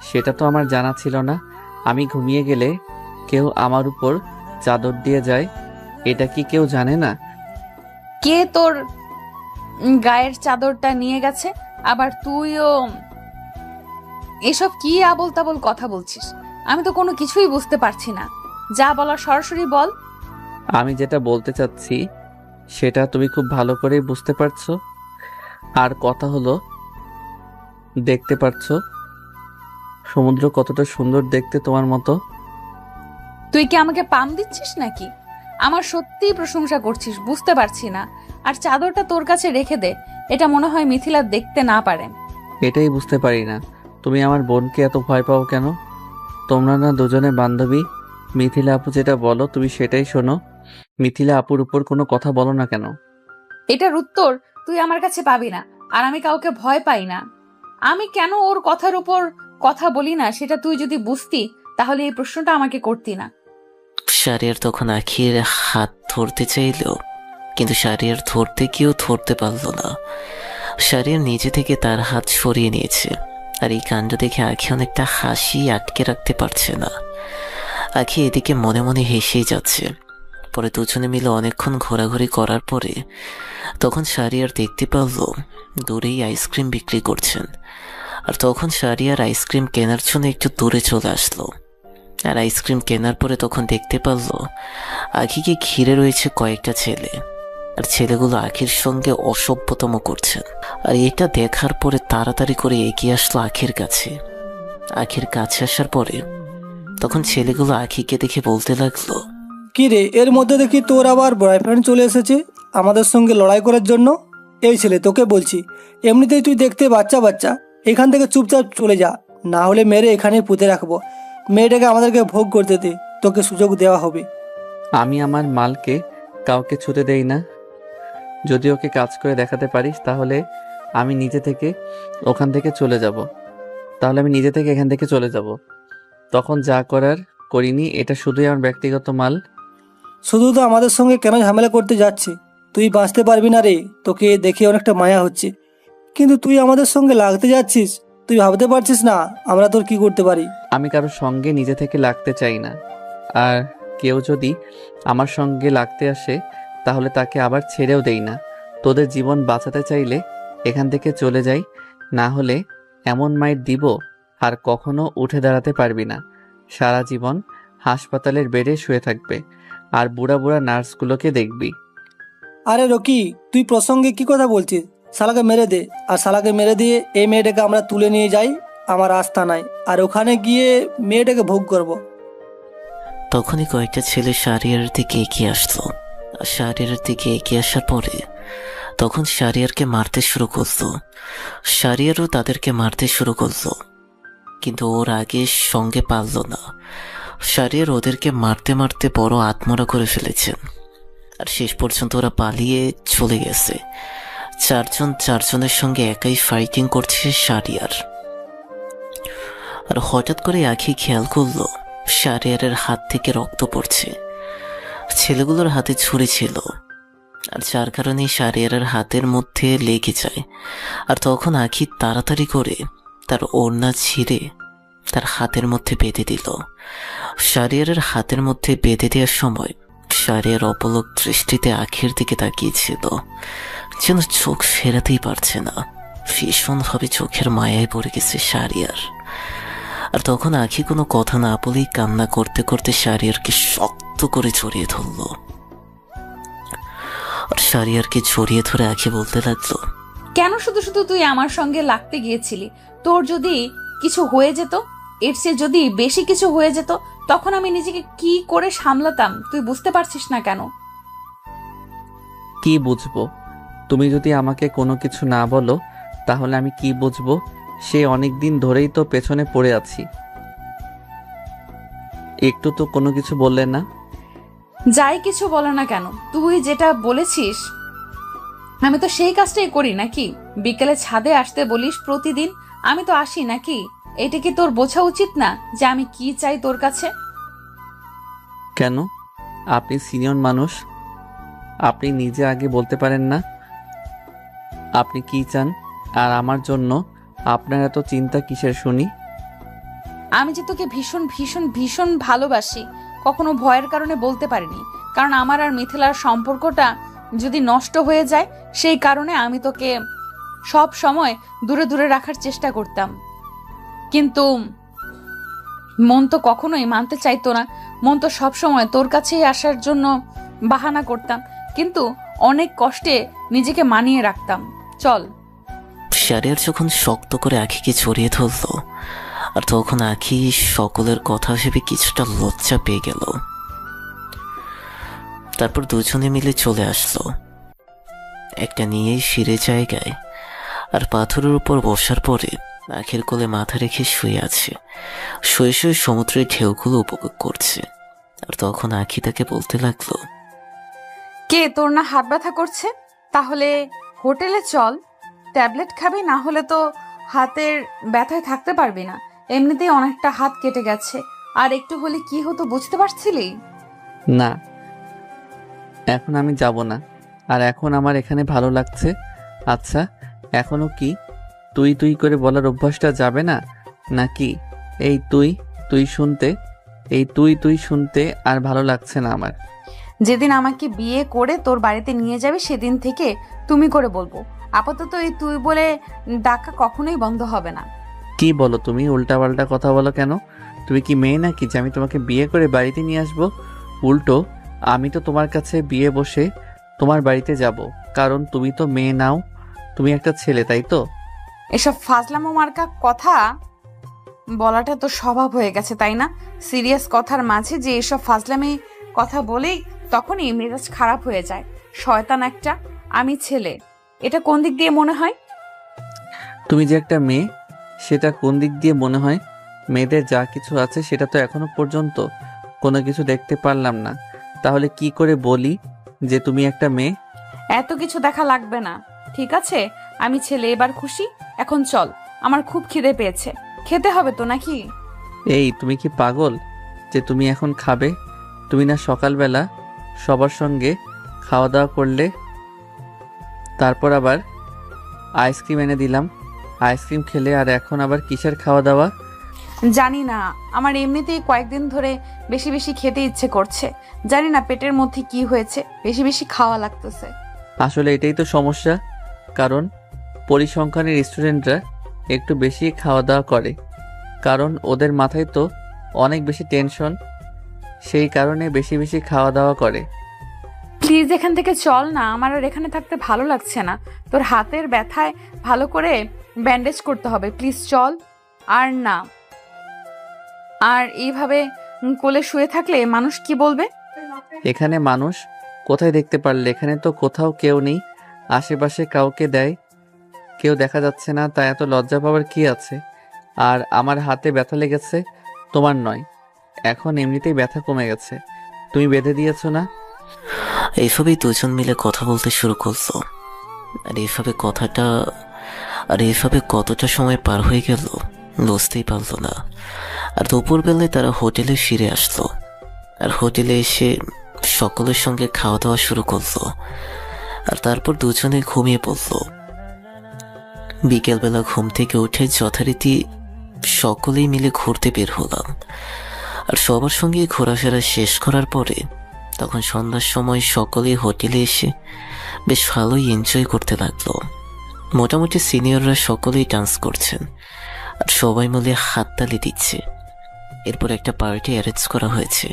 সেটা তো আমার জানা ছিল না। আমি ঘুমিয়ে গেলে কেউ আমার উপর চাদর দিয়ে যায়, এটা কি কেউ জানে না? কে তোর গায়ের চাদরটা নিয়ে গেছে? আবার তুইও এসব কি আবল তাবল কথা বলছিস? আমি তো কোনো কিছুই বুঝতে পারছি না। যা বলার সরাসরি বল। আমি যেটা বলতে চাচ্ছি সেটা তুমি খুব ভালো করেই বুঝতে পারছো। আর কথা হলো, দেখতে পারছো সমুদ্র কতটা সুন্দর দেখতে তোমার মতো। তুই কি আমাকে পাম দিচ্ছিস নাকি? আমার সত্যিই প্রশংসা করছিস, বুঝতে পারছি না। আর চাদরটা তোর কাছে রেখে দে, এটা মনে হয় মিথিলা দেখতে না পারে। এটাই বুঝতে পারি না, তুমি আমার বোনকে এত ভয় পাও কেন? তোমরা না দুজনে বান্ধবী? মিথিলা আপু যেটা বলো তুমি সেটাই শোনো। মিথিলা আপুর উপর কোনো কথা বলো না কেন? এটার উত্তর তুই আমার কাছে পাবি না। আর আমি কাউকে ভয় পাই না। আমি কেন ওর কথার উপর কথা বলি না সেটা তুই যদি বুঝতি তাহলে এই প্রশ্নটা আমাকে করতি না। শাহরিয়ার তখন আঁখির হাত ধরতে চাইল, কিন্তু শাহরিয়ার ধরতে গিয়েও ধরতে পারল না। শাহরিয়ার নিজে থেকে তার হাত সরিয়ে নিয়েছে। আর এই কাণ্ড দেখে আখি অনেকটা হাসি আটকে রাখতে পারছে না। আখি এদিকে মনে মনে হেসেই যাচ্ছে। পরে দুজনে মিলে অনেকক্ষণ ঘোরাঘুরি করার পরে তখন শাহরিয়ার দেখতে পারল দূরেই আইসক্রিম বিক্রি করছেন। আর তখন শাহরিয়ার আইসক্রিম কেনার জন্য একটু দূরে চলে আসলো। আর আইসক্রিম কেনার পরে তখন দেখতে পারল আখিকে ঘিরে রয়েছে কয়েকটা ছেলে, আর ছেলেগুলো আখির সঙ্গে অসভ্যতম করছেন। আর এটা দেখার পরে তাড়াতাড়ি করে এগিয়ে আসলো আখির কাছে। আখির কাছে আসার পরে তখন ছেলেগুলো আখিকে দেখে বলতে লাগলো, কি রে, এর মধ্যে দেখি তোর আবার বয়ফ্রেন্ড চলে এসেছে আমাদের সঙ্গে লড়াই করার জন্য। এই ছেলে, তোকে বলছি, এমনিতেই তুই দেখতে বাচ্চা বাচ্চা, এখান থেকে চুপচাপ চলে যা, না হলে মেরে এখানে পুঁতে রাখবো। মেয়েটাকে আমাদেরকে ভোগ করতে দে, তোকে সুযোগ দেওয়া হবে। আমি আমার মালকে কাউকে ছুতে দেই না। যদি ওকে কাজ করে দেখাতে পারিস তাহলে আমি নিজে থেকে ওখান থেকে চলে যাব। এখান থেকে চলে যাব। তখন যা করার করিনি, এটা শুধুই আমার ব্যক্তিগত মাল। শুধু তো আমাদের সঙ্গে কেন ঝামেলা করতে যাচ্ছে? তুই বাঁচতে পারবি না রে, তোকে দেখে অনেকটা মায়া হচ্ছে, কিন্তু তুই আমাদের সঙ্গে লাগতে যাচ্ছিস। তুই ভাবতে পারছিস না আমরা তোর কি করতে পারি? আমি কারোর সঙ্গে নিজে থেকে লাগতে চাই না, আর কেউ যদি আমার সঙ্গে লাগতে আসে তাহলে তাকে আবার ছেড়েও দেই না। তোদের জীবন বাঁচাতে চাইলে এখান থেকে চলে যাই, না হলে এমন মাইর দিব আর কখনো উঠে দাঁড়াতে পারবি না। সারা জীবন হাসপাতালের বেডে শুয়ে থাকবে আর বুড়া বুড়া নার্সগুলোকে দেখবি। আরে রকি, তুই প্রসঙ্গে কি কথা বলছিস? শালাকে মেরে দে, আর শালাকে মেরে দিয়ে এই মেয়েটাকে আমরা তুলে নিয়ে যাই আমার আস্তানায়, আর ওখানে গিয়ে মেয়েটাকে ভোগ করব। তখনই কয়েকটা ছেলে শাহরিয়ারের দিকে এগিয়ে আসলো। আর শাহরিয়ারের দিকে এগিয়ে আসার পরে তখন শাহরিয়ারকে মারতে শুরু করলো। শাহরিয়ারও তাদেরকে মারতে শুরু করলো, কিন্তু ওর আগে সঙ্গে পারল না। শাহরিয়ার ওদেরকে মারতে মারতে বড় আত্মরা করে ফেলেছেন। আর শেষ পর্যন্ত ওরা পালিয়ে চলে গেছে। চারজনের সঙ্গে একাই ফাইটিং করছে শাহরিয়ার। আর হঠাৎ করে আখি খেয়াল করলো শাহরিয়ারের হাত থেকে রক্ত পড়ছে। ছেলেগুলোর হাতে ছুরি ছিল, আর যার কারণে শাহরিয়ারের হাতের মধ্যে লেগে যায়। আর তখন আখি তাড়াতাড়ি করে তার ওড়না ছিঁড়ে তার হাতের মধ্যে বেঁধে দিল। শাহরিয়ারের হাতের মধ্যে বেঁধে দেওয়ার সময় শাহরিয়ার অপলক দৃষ্টিতে আখির দিকে তাকিয়েছিল, যেন চোখ ফেরাতেই পারছে না। ভীষণভাবে চোখের মায়ায় পড়ে গেছে শাহরিয়ার। আর তখন আখি কোনো কথা না বলেই কান্না করতে করতে শাহরিয়ারকে শক্ত করে জড়িয়ে ধরল। আর শাহরিয়ারকে জড়িয়ে ধরে আখি বলতে লাগলো, কেন শুধু শুধু তুই আমার সঙ্গে লাগতে গিয়েছিলি? তোর যদি কিছু হয়ে যেত, এর চেয়ে যদি বেশি কিছু হয়ে যেত, তখন আমি নিজেকে কি করে সামলাতাম তুই বুঝতে পারছিস না কেন? কি বুঝবো? তুমি যদি আমাকে কোনো কিছু না বলো তাহলে আমি কি বুঝবো? সে অনেক দিন ধরেই তো পেছনে পড়ে আছি, একটু তো কোনো কিছু বললে না। যাই কিছু বলে না কেন, তুই যেটা বলেছিস আমি তো সেই কাজটাই করি নাকি? বিকেলে ছাদে আসতে বলিস প্রতিদিন, আমি তো আসি নাকি? এটা কি তোর বোঝা উচিত না যে আমি কি চাই তোর কাছে? কেন? আপনি সিনিয়র মানুষ, আপনি নিজে আগে বলতে পারেন না আপনি কি চান? আর আমার জন্য আপনার এত চিন্তা কিসের শুনি? আমি যে তোকে ভীষণ ভীষণ ভীষণ ভালোবাসি, কখনো ভয়ের কারণে বলতে পারিনি, কারণ আমার আর মিথিলার সম্পর্কটা যদি নষ্ট হয়ে যায় সেই কারণে আমি তোকে সব সময় দূরে দূরে রাখার চেষ্টা করতাম। কিন্তু মন তো কখনোই মানতে চাইতো না। মন তো সব সময় তোর কাছেই আসার জন্য বাহানা করতাম, কিন্তু অনেক কষ্টে নিজেকে মানিয়ে রাখতাম। চল। শাহরিয়ার যখন শক্ত করে আখিকে জড়িয়ে ধরল, আর তখন আখি সকলের কথা ভেবে কিছুটা লজ্জা পেয়ে গেল। তারপর দুজনে মিলে চলে আসলো একটা নিয়েই ফিরে জায়গায়। আর পাথরের উপর বসার পরে আখির কোলে মাথা রেখে শুয়ে আছে। শুয়ে শুয়ে সমুদ্রের ঢেউগুলো উপভোগ করছে। আর তখন আখি তাকে বলতে লাগলো, কে তোর না হাত ব্যথা করছে? তাহলে হোটেলে চল, ট্যাবলেট খাবি, না হলে তো হাতের ব্যথায় থাকতে পারবি না। এমনিতেই অনেকটা হাত কেটে গেছে, আর একটু হলে কি হতো বুঝতে পারছিলি? না, এখন আমি যাব না, আর এখন আমার এখানে ভালো লাগছে। আচ্ছা, এখনো কি তুই তুই করে বলার অভ্যাসটা যাবে না নাকি? এই তুই তুই শুনতে, এই তুই তুই শুনতে আর ভালো লাগছে না আমার। যেদিন আমাকে বিয়ে করে তোর বাড়িতে নিয়ে যাবে সেদিন থেকে তুমি করে বলবো। আপাতত এই তুই বলে ডাকা কখনোই বন্ধ হবে না। কি বলো তুমি? উল্টাপাল্টা কথা বলো কেন? তুমি কি মেয়ে নাকি যে আমি তোমাকে বিয়ে করে বাড়িতে নিয়ে আসবো? উল্টো আমি তো তোমার কাছে বিয়ে বসে তোমার বাড়িতে যাব, কারণ তুমি তো মেয়ে নাও, তুমি একটা ছেলে, তাই তো? এসব ফাজলামো মার্কা কথা বলাটা তো স্বভাব হয়ে গেছে, তাই না? সিরিয়াস কথার মাঝে যে এসব ফাজলামি কথা বলেই তখনই মেজাজ খারাপ হয়ে যায়। শয়তান একটা। আমি ছেলে, এটা কোন দিক দিয়ে মনে হয়? তুমি যে একটা মেয়ে সেটা কোন দিক দিয়ে মনে হয়? মেয়েদের যা কিছু আছে সেটা তো এখনো পর্যন্ত কোনো কিছু দেখতে পারলাম না, তাহলে কি করে বলি যে তুমি একটা মেয়ে? এত কিছু দেখা লাগবে না, ঠিক আছে? আমি ছেলে, এবার খুশি? এখন চল, আমার খুব খিদে পেয়েছে। খেতে হবে তো নাকি? এই তুমি কি পাগল যে তুমি এখন খাবে? তুমি না সকালবেলা সবার সঙ্গে খাওয়া দাওয়া করলে, তারপর আবার আইসক্রিম এনে দিলাম, আইসক্রিম খেলে, আর এখন আবার কিসের খাওয়া দাওয়া? জানি না, আমার এমনিতেই কয়েকদিন ধরে বেশি বেশি খেতে ইচ্ছে করছে। জানি না পেটের মধ্যে কি হয়েছে, বেশি বেশি খাওয়া লাগতেছে। আসলে এটাই তো সমস্যা, কারণ পরিসংখ্যানের স্টুডেন্টরা একটু বেশি খাওয়া দাওয়া করে, কারণ ওদের মাথায় তো অনেক বেশি টেনশন, সেই কারণে বেশি বেশি খাওয়া দাওয়া করে। প্লিজ এখান থেকে চল না, আমার আর এখানে থাকতে ভালো লাগছে না। তোর হাতের ব্যথায় ভালো করে ব্যান্ডেজ করতে হবে, প্লিজ চল। আর না, আর এইভাবে কোলে শুয়ে থাকলে মানুষ কি বলবে? এখানে মানুষ কোথায় দেখতে পারলে? এখানে তো কোথাও কেউ নেই, আশেপাশে কাউকে দেয় কেউ দেখা যাচ্ছে না, তা এত লজ্জা পাওয়ার কি আছে? আর আমার হাতে ব্যথা লেগেছে, তোমার নয়। এখন এমনিতেই ব্যথা কমে গেছে, তুমি বেঁধে দিয়েছো না? এইভাবেই দুজন মিলে কথা বলতে শুরু করলো। আর এইভাবে কতটা সময় পার হয়ে গেল বুঝতেই পারলো না। আর দুপুরবেলায় তারা হোটেলে ফিরে আসলো, আর হোটেলে এসে সকলের সঙ্গে খাওয়া দাওয়া শুরু করলো, আর তারপর দুজনে ঘুমিয়ে পড়লো। বিকেলবেলা ঘুম থেকে উঠে যথারীতি সকলেই মিলে ঘুরতে বের হলাম। আর সবার সঙ্গে ঘোরাফেরা শেষ করার পরে তখন সন্ধ্যার সময় সকলেই হোটেলে এসে বেশ ভালোই এনজয় করতে লাগলো। মোটামুটি সিনিয়ররা সকলেই ডান্স করছেন আর সবাই মিলে হাততালি দিচ্ছে। এরপর একটা পার্টি অ্যারেঞ্জ করা হয়েছে।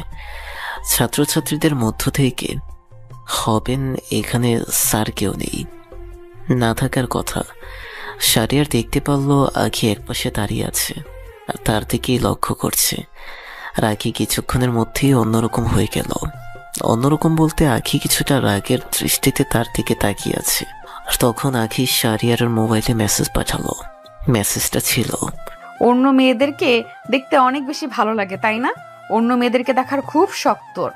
ছাত্রছাত্রীদের মধ্য থেকে হবেন এখানে স্যার কেউ নেই, না থাকার কথা। শারিয়ার দেখতে পারলো আখি একপাশে দাঁড়িয়ে আছে আর তার দিকেই লক্ষ্য করছে। আর আখি কিছুক্ষণের মধ্যেই অন্যরকম হয়ে গেল। অন্যরকম বলতে আখি কিছুটা রাগের দৃষ্টিতে তার দিকে তাকিয়ে আছে। আর তখন আখি শারিয়ারের মোবাইলে মেসেজ পাঠালো। মেসেজটা ছিল, অন্য মেয়েদেরকে দেখতে অনেক বেশি ভালো লাগে, তাই না? অন্য মেয়েদেরকে দেখার খুব শখ তোর।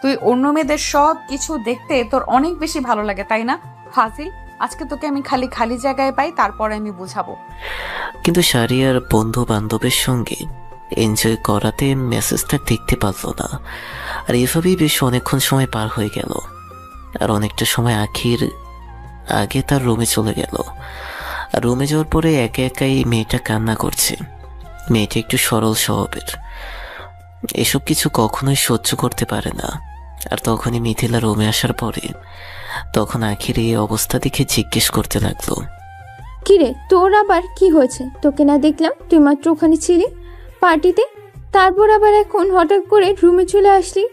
তুই অন্য মেয়েদের সব কিছু দেখতে তোর অনেক বেশি ভালো লাগে, তাই না? ফাজিল, আজকে তোকে আমি খালি জায়গায় পাই, তারপরে আমি বুঝাবো। কিন্তু শারিয়ার বন্ধু বান্ধবের সঙ্গে এনজয় করাতে মেসেজটা দেখতে পারলো না। আর এভাবেই বেশ অনেকক্ষণ সময় পার হয়ে গেল। আর অনেকটা সময় আখির আগে তার রুমে চলে গেল। আর রুমে যাওয়ার পরে একে একাই মেয়েটা কান্না করছে। মেয়েটা একটু সরল স্বভাবের, এসব কিছু কখনোই সহ্য করতে পারে না। আর তখনই মিথিলা রুমে আসার পরে তখন আখির এই অবস্থা দেখে জিজ্ঞেস করতে লাগলো, কিরে তোর আবার কি হয়েছে? তোকে না দেখলাম, তুই মাত্র ওখানে ছিলি পার্টিতে, তারপর আবার এখন হঠাৎ করে রুমে চলে আসলি,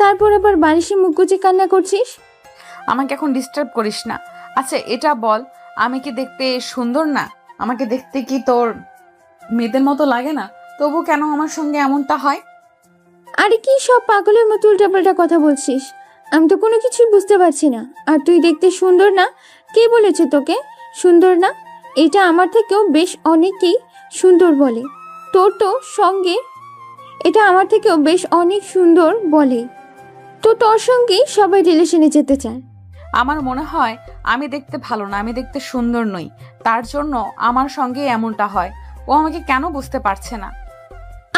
তারপর আবার বালিশে মুখ গুজে কান্না করছিস। আমাকে এখন ডিস্টার্ব করিস না। আচ্ছা এটা বল, আমি কি দেখতে সুন্দর না? আমাকে দেখতে কি তোর মেয়েদের মতো লাগে না? তবু কেন আমার সঙ্গে এমনটা হয়? আরে কি সব পাগলের মতো উল্টাপাল্টা কথা বলছিস? আমি তো কোনো কিছুই বুঝতে পারছি না। আর তুই দেখতে সুন্দর না? কে বলেছে তোকে সুন্দর না? এটা আমার থেকেও বেশ অনেকেই সুন্দর বলে। এটা আমার থেকেও বেশ অনেক সুন্দর বলে। তো তোর সঙ্গেই সবাই রিলেশনে যেতে চায়। আমার মনে হয় আমি দেখতে ভালো না, আমি দেখতে সুন্দর নই, তার জন্য আমার সঙ্গে এমনটা হয়। ও আমাকে কেন বুঝতে পারছে না?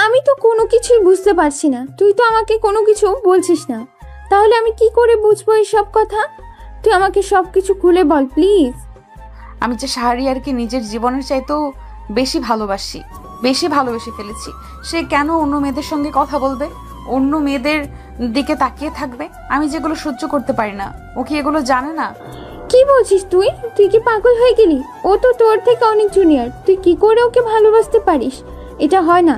আমি তো কোনো কিছুই বুঝতে পারছি না। তুই তো আমাকে কোনো কিছু বলছিস না, তাহলে আমি কি করে বুঝবো এই সব কথা? তুই আমাকে সব কিছু খুলে বল প্লিজ। আমি যে শাহরিয়ারকে নিজের জীবনের চাইতেও বেশি ভালোবেসে ফেলেছি। সে কেন অন্য মেয়েদের সঙ্গে কথা বলবে, অন্য মেয়েদের দিকে তাকিয়ে থাকবে? আমি যেগুলো সহ্য করতে পারি না, ও কি এগুলো জানে না? কি বলছিস তুই? তুই কি পাগল হয়ে গেলি? ও তো তোর থেকে অনেক জুনিয়র, তুই কি করে ওকে ভালোবাসতে পারিস? এটা হয় না,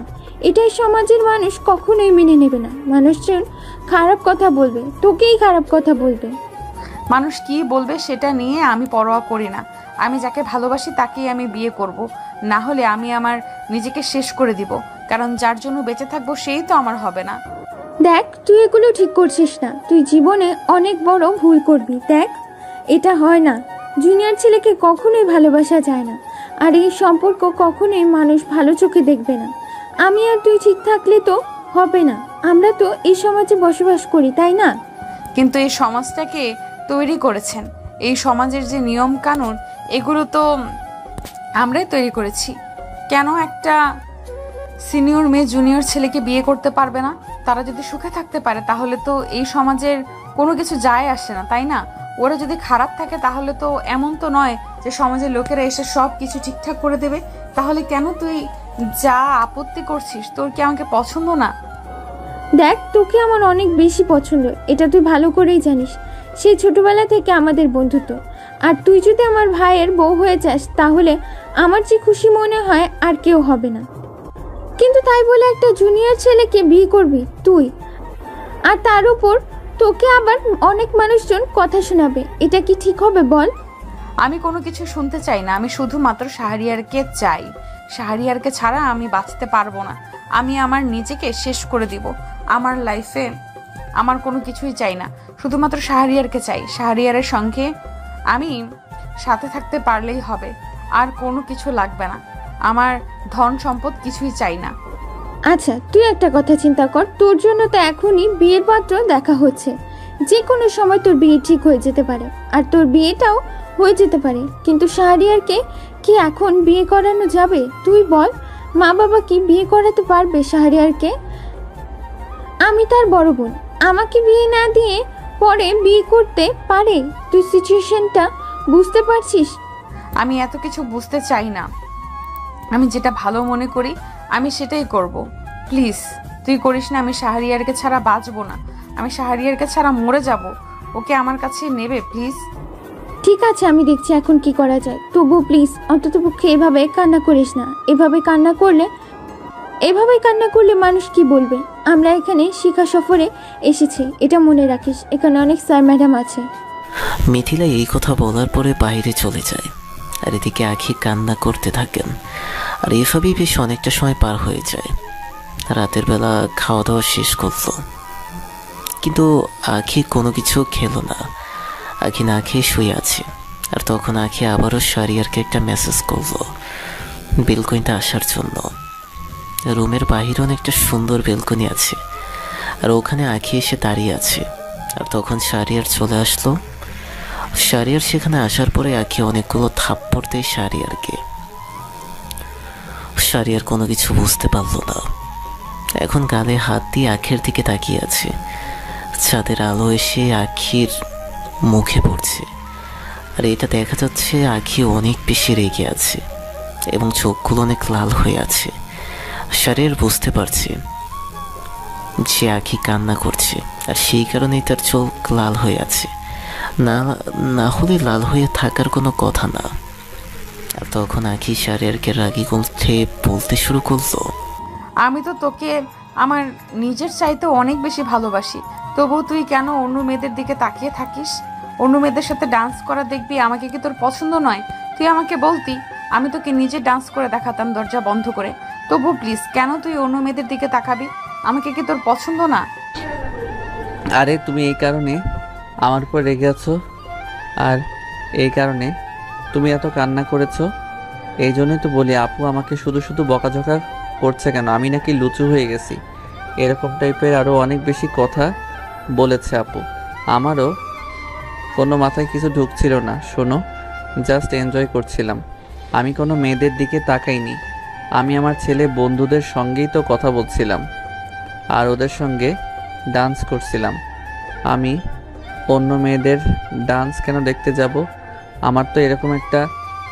এটাই সমাজের মানুষ কখনোই মেনে নেবে না। মানুষজন খারাপ কথা বলবে, তোকেই খারাপ কথা বলবে। মানুষ কি বলবে সেটা নিয়ে আমি পরোয়া করি না। আমি যাকে ভালোবাসি তাকেই আমি বিয়ে করব, না হলে আমি আমার নিজেকে শেষ করে দিব। কারণ যার জন্য বেঁচে থাকবো সেই তো আমার হবে না। দেখ, তুই এগুলো ঠিক করছিস না, তুই জীবনে অনেক বড় ভুল করবি। দেখ, এটা হয় না, জুনিয়র ছেলেকে কখনোই ভালোবাসা যায় না, আর এই সম্পর্ক কখনোই মানুষ ভালো চোখে দেখবে না। আমি আর তুই ঠিক থাকলে তো হবে না, আমরা তো এই সমাজে বসবাস করি, তাই না? কিন্তু এই সমাজটাকে তৈরি করেছেন, এই সমাজের যে নিয়ম কানুন, এগুলো তো আমরাই তৈরি করেছি। কেন একটা সিনিয়র মেয়ে জুনিয়র ছেলেকে বিয়ে করতে পারবে না? তারা যদি সুখে থাকতে পারে তাহলে তো এই সমাজের কোনো কিছু যায় আসে না, তাই না? ওরা যদি খারাপ থাকে তাহলে তো এমন তো নয় যে সমাজের লোকেরা এসে সব কিছু ঠিকঠাক করে দেবে। তাহলে কেন তুই যা আপত্তি করছিস? তোর কি আমাকে পছন্দ না? দেখ, তোকে আমার অনেক বেশি পছন্দ, এটা তুই ভালো করেই জানিস। সেই ছোটবেলা থেকে আমাদের বন্ধুত্ব, আর তুই যদি আমার ভাইয়ের বউ হয়ে যাস তাহলে আমার যে খুশি মনে হয় আর কেউ হবে না। কিন্তু তাই বলে একটা জুনিয়র ছেলেকে বিয়ে করবি তুই, আর তার উপর তোকে আবার অনেক মানুষজন কথা শোনাবে, এটা কি ঠিক হবে বল? আমি কোনো কিছু শুনতে চাই না, আমি শুধুমাত্র শাহরিয়ারকে চাই। শাহরিয়ারকে ছাড়া আমি বাঁচতে পারবো না। আমি আমার নিজেকে শেষ করে দিব। আমার লাইফে আমার কোনো কিছুই চাই না, শুধুমাত্র শাহরিয়ারকে চাই। শাহরিয়ারের সঙ্গে আমি সাথে থাকতে পারলেই হবে, আর কোনো কিছু লাগবে না। আমার ধন সম্পদ কিছুই চাই না। আচ্ছা, তুই একটা কথা চিন্তা কর, তোর জন্য তো এখনই বিয়ের পাত্র দেখা হচ্ছে। যে কোনো সময় তোর বিয়ে ঠিক হয়ে যেতে পারে, আর তোর বিয়েটাও হয়ে যেতে পারে। কিন্তু শাহরিয়ারকে কি এখন বিয়ে করানো যাবে? তুই বল, মা বাবা কি বিয়ে করাতে পারবে শাহরিয়ারকে? আমি তার বড় বোন, আমাকে বিয়ে না দিয়ে পরে বিয়ে করতে পারে? তুই সিচুয়েশনটা বুঝতে পারছিস? আমি এত কিছু বুঝতে চাই না। আমি যেটা ভালো মনে করি আমি সেটাই করব। প্লিজ তুই করিস না। আমি শাহরিয়ারকে ছাড়া বাঁচবো না, আমি শাহরিয়ারকে ছাড়া মরে যাব। ওকে আমার কাছে নেবে প্লিজ? ঠিক আছে, আমি দেখছি এখন কি করা যায়। তবু প্লিজ অন্ততপক্ষে এভাবে কান্না করিস না। এভাবে কান্না করলে মানুষ কি বলবে? আমরা এখানে শিক্ষা সফরে এসেছি, এটা মনে রাখিস। এখানে অনেক স্যার ম্যাডাম আছে। মিথিলা এই কথা বলার পরে বাইরে চলে যায়, আর এদিকে আখি কান্না করতে থাকেন। আর এভাবেই বেশ অনেকটা সময় পার হয়ে যায়। রাতের বেলা খাওয়া দাওয়া শেষ করলো, কিন্তু আখি কোনো কিছু খেলো না। আখি না খেয়ে শুয়ে আছে। আর তখন আখি আবারও শাহরিয়ারকে একটা মেসেজ করলো বেলকনিতে আসার জন্য। রুমের বাহিরে অনেকটা সুন্দর বেলকনি আছে, আর ওখানে আখি এসে দাঁড়িয়ে আছে। আর তখন শাহরিয়ার চলে আসলো। শাহরিয়ার সেখানে আসার পরে আখি অনেকগুলো থাপ্পড় দেয় শাহরিয়ারকে। শাহরিয়ার কোনো কিছু বুঝতে পারলো না। এখন গালে হাত দিয়ে আখির দিকে তাকিয়ে আছে। চাঁদের আলো এসে আখির মুখে পড়ছে, আর এটা দেখা যাচ্ছে আখি অনেক বেশি রেগে আছে এবং চোখগুলো অনেক লাল হয়ে আছে। শাহরিয়ার বুঝতে পারছে যে আখি কান্না করছে, আর সেই কারণেই তার চোখ লাল হয়ে আছে। না হলে লাল হয়ে থাকার কোনো কথা না। আর তখন আখি শাহরিয়ারকে রাগি কণ্ঠে বলতে শুরু করলো, আমি তো তোকে আমার নিজের চাইতে অনেক বেশি ভালোবাসি, তবুও তুই কেন অন্য মেয়েদের দিকে তাকিয়ে থাকিস? অন্য মেয়েদের সাথে ডান্স করা দেখবি, আমাকে কি তোর পছন্দ নয়? তুই আমাকে বলতি, আমি তোকে নিজে ডান্স করে দেখাতাম দরজা বন্ধ করে। তবু প্লিজ কেন তুই অন্য মেয়েদের দিকে তাকাবি? আমাকে কি তোর পছন্দ না? আরে তুমি এই কারণে আমার উপর রেগে আছো, আর এই কারণে তুমি এত কান্না করেছো। এই জন্যই তো বলি আপু আমাকে শুধু শুধু বকাঝকা করছে কেন, আমি নাকি লুচু হয়ে গেছি, এরকম টাইপের আরও অনেক বেশি কথা বলেছে আপু। আমারও কোনো মাথায় কিছু ঢুকছিল না। শোনো, জাস্ট এনজয় করছিলাম, আমি কোনো মেয়েদের দিকে তাকাইনি। আমি আমার ছেলে বন্ধুদের সঙ্গেই তো কথা বলছিলাম, আর ওদের সঙ্গে ডান্স করছিলাম। আমি অন্য মেয়েদের ডান্স কেন দেখতে যাব? আমার তো এরকম একটা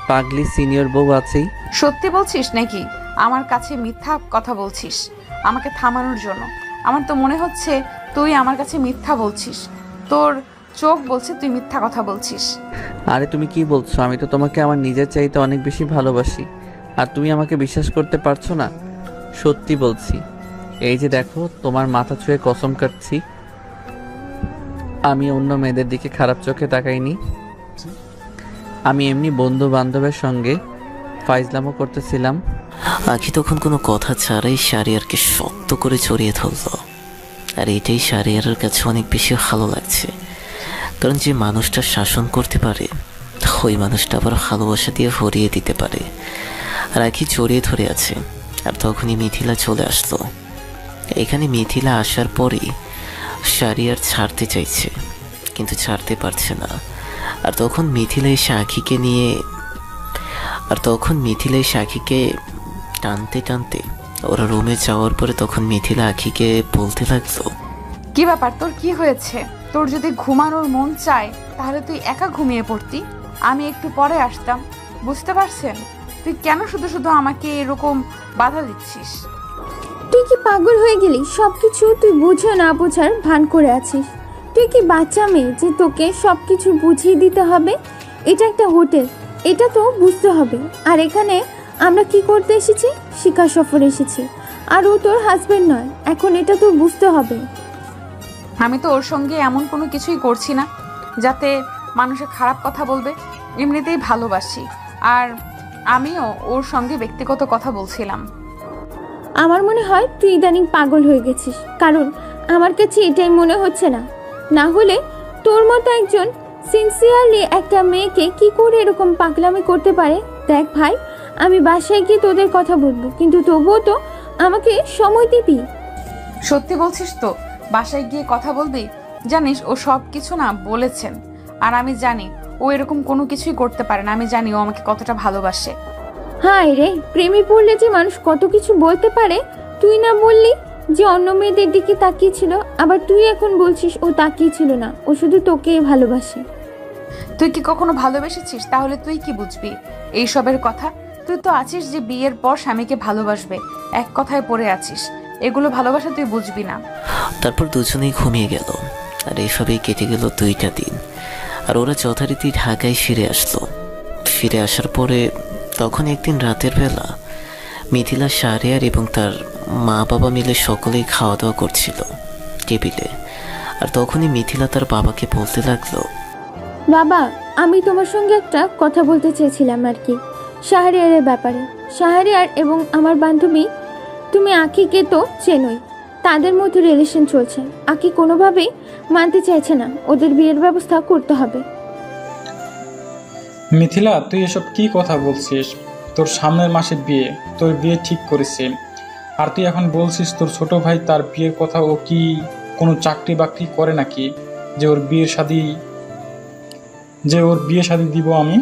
পাগলি সিনিয়র বউ আছেই। সত্যি বলছিস নাকি আমার কাছে মিথ্যা কথা বলছিস আমাকে থামানোর জন্য? আমার তো মনে হচ্ছে তুই আমার কাছে মিথ্যা বলছিস, তোর চোখ বলছে তুই মিথ্যা কথা বলছিস। আরে তুমি কি বলছো? আমি তো তোমাকে আমার নিজের চাইতে অনেক বেশি ভালোবাসি, আর তুমি আমাকে বিশ্বাস করতে পারছো না? সত্যি বলছি, এই যে দেখো, তোমার মাথা ছুঁয়ে কসম কাটছি, আমি অন্য মেয়েদের দিকে খারাপ চোখে তাকাইনি। আমি এমনি বন্ধু বান্ধবের সঙ্গে ফাইজলামও করতেছিলাম। আখি তখন কোনো কথা ছাড়াই শাহরিয়ারকে শক্ত করে জড়িয়ে ধরল। আর এটাই শাহরিয়ারের কাছে অনেক বেশি ভালো লাগছে, কারণ যে মানুষটা শাসন করতে পারে ওই মানুষটা আবার ভালোবাসা দিয়ে ভরিয়ে দিতে পারে। আর আখি জড়িয়ে ধরে আছে। আর তখনই মিথিলা চলে আসলো। এখানে মিথিলা আসার পরেই শাহরিয়ার ছাড়তে চাইছে, কিন্তু ছাড়তে পারছে না। আর তখন মিথিলা এসে আখিকে টানতে টানতে ওরা রুমে যাওয়ার পরে তখন মিথিলা আখিকে বলতে লাগলো, কি ব্যাপার, তোর কি হয়েছে? তোর যদি ঘুমানোর মন চায় তাহলে তুই একা ঘুমিয়ে পড়তি, আমি একটু পরে আসতাম। বুঝতে পারছেন? তুই কেন শুধু শুধু আমাকে এরকম বাধা দিচ্ছিস? তুই কি পাগল হয়ে গেলি? সবকিছু তুই বুঝে না বোঝার ভান করে আছিস। তুই কি বাচ্চা মেয়ে যে তোকে সবকিছু বুঝিয়ে দিতে হবে? এটা একটা হোটেল, এটা তো বুঝতে হবে। আর এখানে আমরা কি করতে এসেছি? শিকার সফর এসেছি, আর ও তোর হাজবেন্ড নয়। এখন এটা তোর বুঝতে হবে। আমি তো ওর সঙ্গে এমন কোনো কিছুই করছি না যাতে মানুষে খারাপ কথা বলবে। এমনিতেই ভালোবাসি, আর আমিও ওর সঙ্গে ব্যক্তিগত কথা বলছিলাম। আমার মনে হয় তুই ইদানিং পাগল হয়ে গেছিস, কারণ আমার কাছে এটাই মনে হচ্ছে না। না হলে তোর মতো একজন সিনসিয়ারলি একটা মেয়েকে কি করে এরকম পাগলামি করতে পারে? দেখ ভাই, আমি বাসায় গিয়ে তোদের কথা বলবো, কিন্তু তবুও তো আমাকে সময় দিবি। সত্যি বলছিস তো? বাসায় গিয়ে কথা বলবি? জানিস ও সব কিছু না বলেছেন, আর আমি জানি ও এরকম কোনো কিছুই করতে পারে না। আমি জানি ও আমাকে কতটা ভালোবাসে। হায় রে, প্রেমে পড়লে যে মানুষ কত কিছু বলতে পারে। তুই না বললি যে অন্য মেয়েদের দিকে তাকিয়েছিল, আবার তুই এখন বলছিস ও তাকিয়েছিল না, ও শুধু তোকেই ভালোবাসে। তুই কি কখনো ভালোবেসেছিস? তাহলে তুই কি বুঝবি এইসবের কথা? তুই তো আছিস যে বিয়ের পর স্বামীকে ভালোবাসবে, এক কথায় পড়ে আছিস। এগুলো ভালোবাসা তুই বুঝবি না। তারপর দুজনেই ঘুমিয়ে গেল। আর এইভাবেই কেটে গেল 2টা দিন। আর ওরা যথারীতি ঢাকায় ফিরে আসলো। ফিরে আসার পরে তখন একদিন রাতের বেলা মিথিলা, শাহরিয়ার এবং তার মা বাবা মিলে সকলেই খাওয়া দাওয়া করছিল টেবিলে। আর তখনই মিথিলা তার বাবাকে বলতে লাগলো, বাবা, আমি তোমার সঙ্গে একটা কথা বলতে চেয়েছিলাম আর কি, শাহরিয়ারের ব্যাপারে। শাহরিয়ার এবং আমার বান্ধবী, তুমি আখিকে তো চেনোই, তাদের মধ্যে রিলেশন চলছে। আকি কোনোভাবেই মানতে চাইছে না, ওদের বিয়ের ব্যবস্থা করতে হবে। মিথিলা, তুই এসব কি কথা বলছিস? তোর সামনের মাসে বিয়ে, তোর বিয়ে ঠিক করেছে, আর তুই এখন বলছিস তোর ছোট ভাই তার বিয়ের কথা? ও কি কোনো চাকরি বাকরি করে নাকি যে ওর বিয়ে শাদী দিব আমি?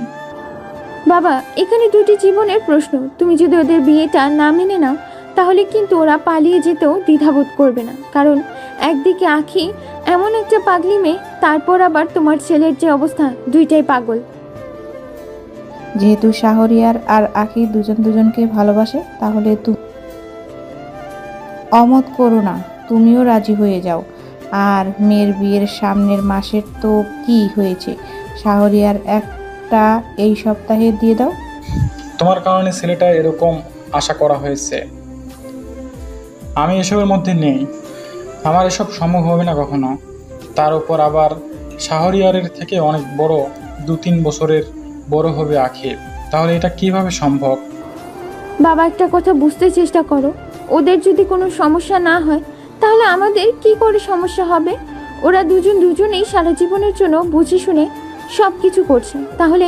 বাবা, এখানে দুটি জীবনের প্রশ্ন। তুমি যদি ওদের বিয়েটা না মেনে নাও তাহলে কিন্তু ওরা পালিয়ে যেতেও দ্বিধাবোধ করবে না, কারণ একদিকে আখি এমন একটা পাগলি মেয়ে, তারপর আবার তোমার ছেলের যে অবস্থা, দুইটাই পাগল। যেহেতু শাহরিয়ার আর আখি দুজনকে ভালোবাসে, তাহলে অমত করো না, তুমিও রাজি হয়ে যাও। আর মেয়ের বিয়ের সামনের মাসের তো কি হয়েছে, শাহরিয়ার একটা এই সপ্তাহে দিয়ে দাও। তোমার কারণে ছেলেটা এরকম আশা করা হয়েছে। আমি এসবের মধ্যে নেই, আমার এসব সম্ভব হবে না কখনো। তার উপর আবার শাহরিয়ারের থেকে অনেক বড়, 2-3 বছরের বড় হবে আখি, তাহলে এটা কিভাবে সম্ভব? বাবা, একটা কথা বুঝতে চেষ্টা করো, ওদের যদি কোনো সমস্যা না হয় তাহলে আমাদের কি করে সমস্যা হবে? ওরা দুজনেই সারা জীবনের জন্য বুঝে শুনে সব কিছু করছে, তাহলে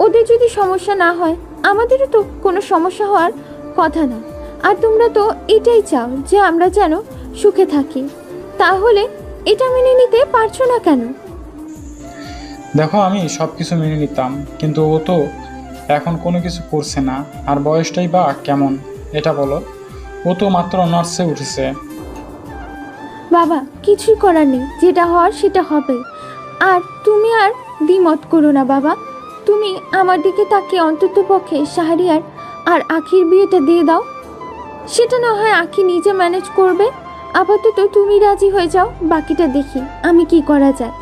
ওদের যদি সমস্যা না হয় আমাদেরও তো কোনো সমস্যা হওয়ার কথা না। আর তোমরা তো এটাই চাও যে আমরা যেন সুখে থাকি, তাহলে এটা মেনে নিতে পারছো না কেন? দেখো, আমি সব কিছু মেনে নিতাম, কিন্তু ও তো এখন কোনো কিছু করছে না। আর বয়সটাই বা কেমন এটা বলো? ও তো মাত্র নার্সে উঠেছে। বাবা, কিছুই করার নেই, যেটা হওয়ার সেটা হবে। আর তুমি আর দ্বিমত করো না বাবা, তুমি আমার দিকে তাকিয়ে অন্তত পক্ষে শাহরিয়ার আর আখির বিয়েটা দিয়ে দাও। সেটা না হয় আখি নিজে ম্যানেজ করবে। আপাতত তুমি রাজি হয়ে যাও, বাকিটা দেখি আমি কি করা যায়।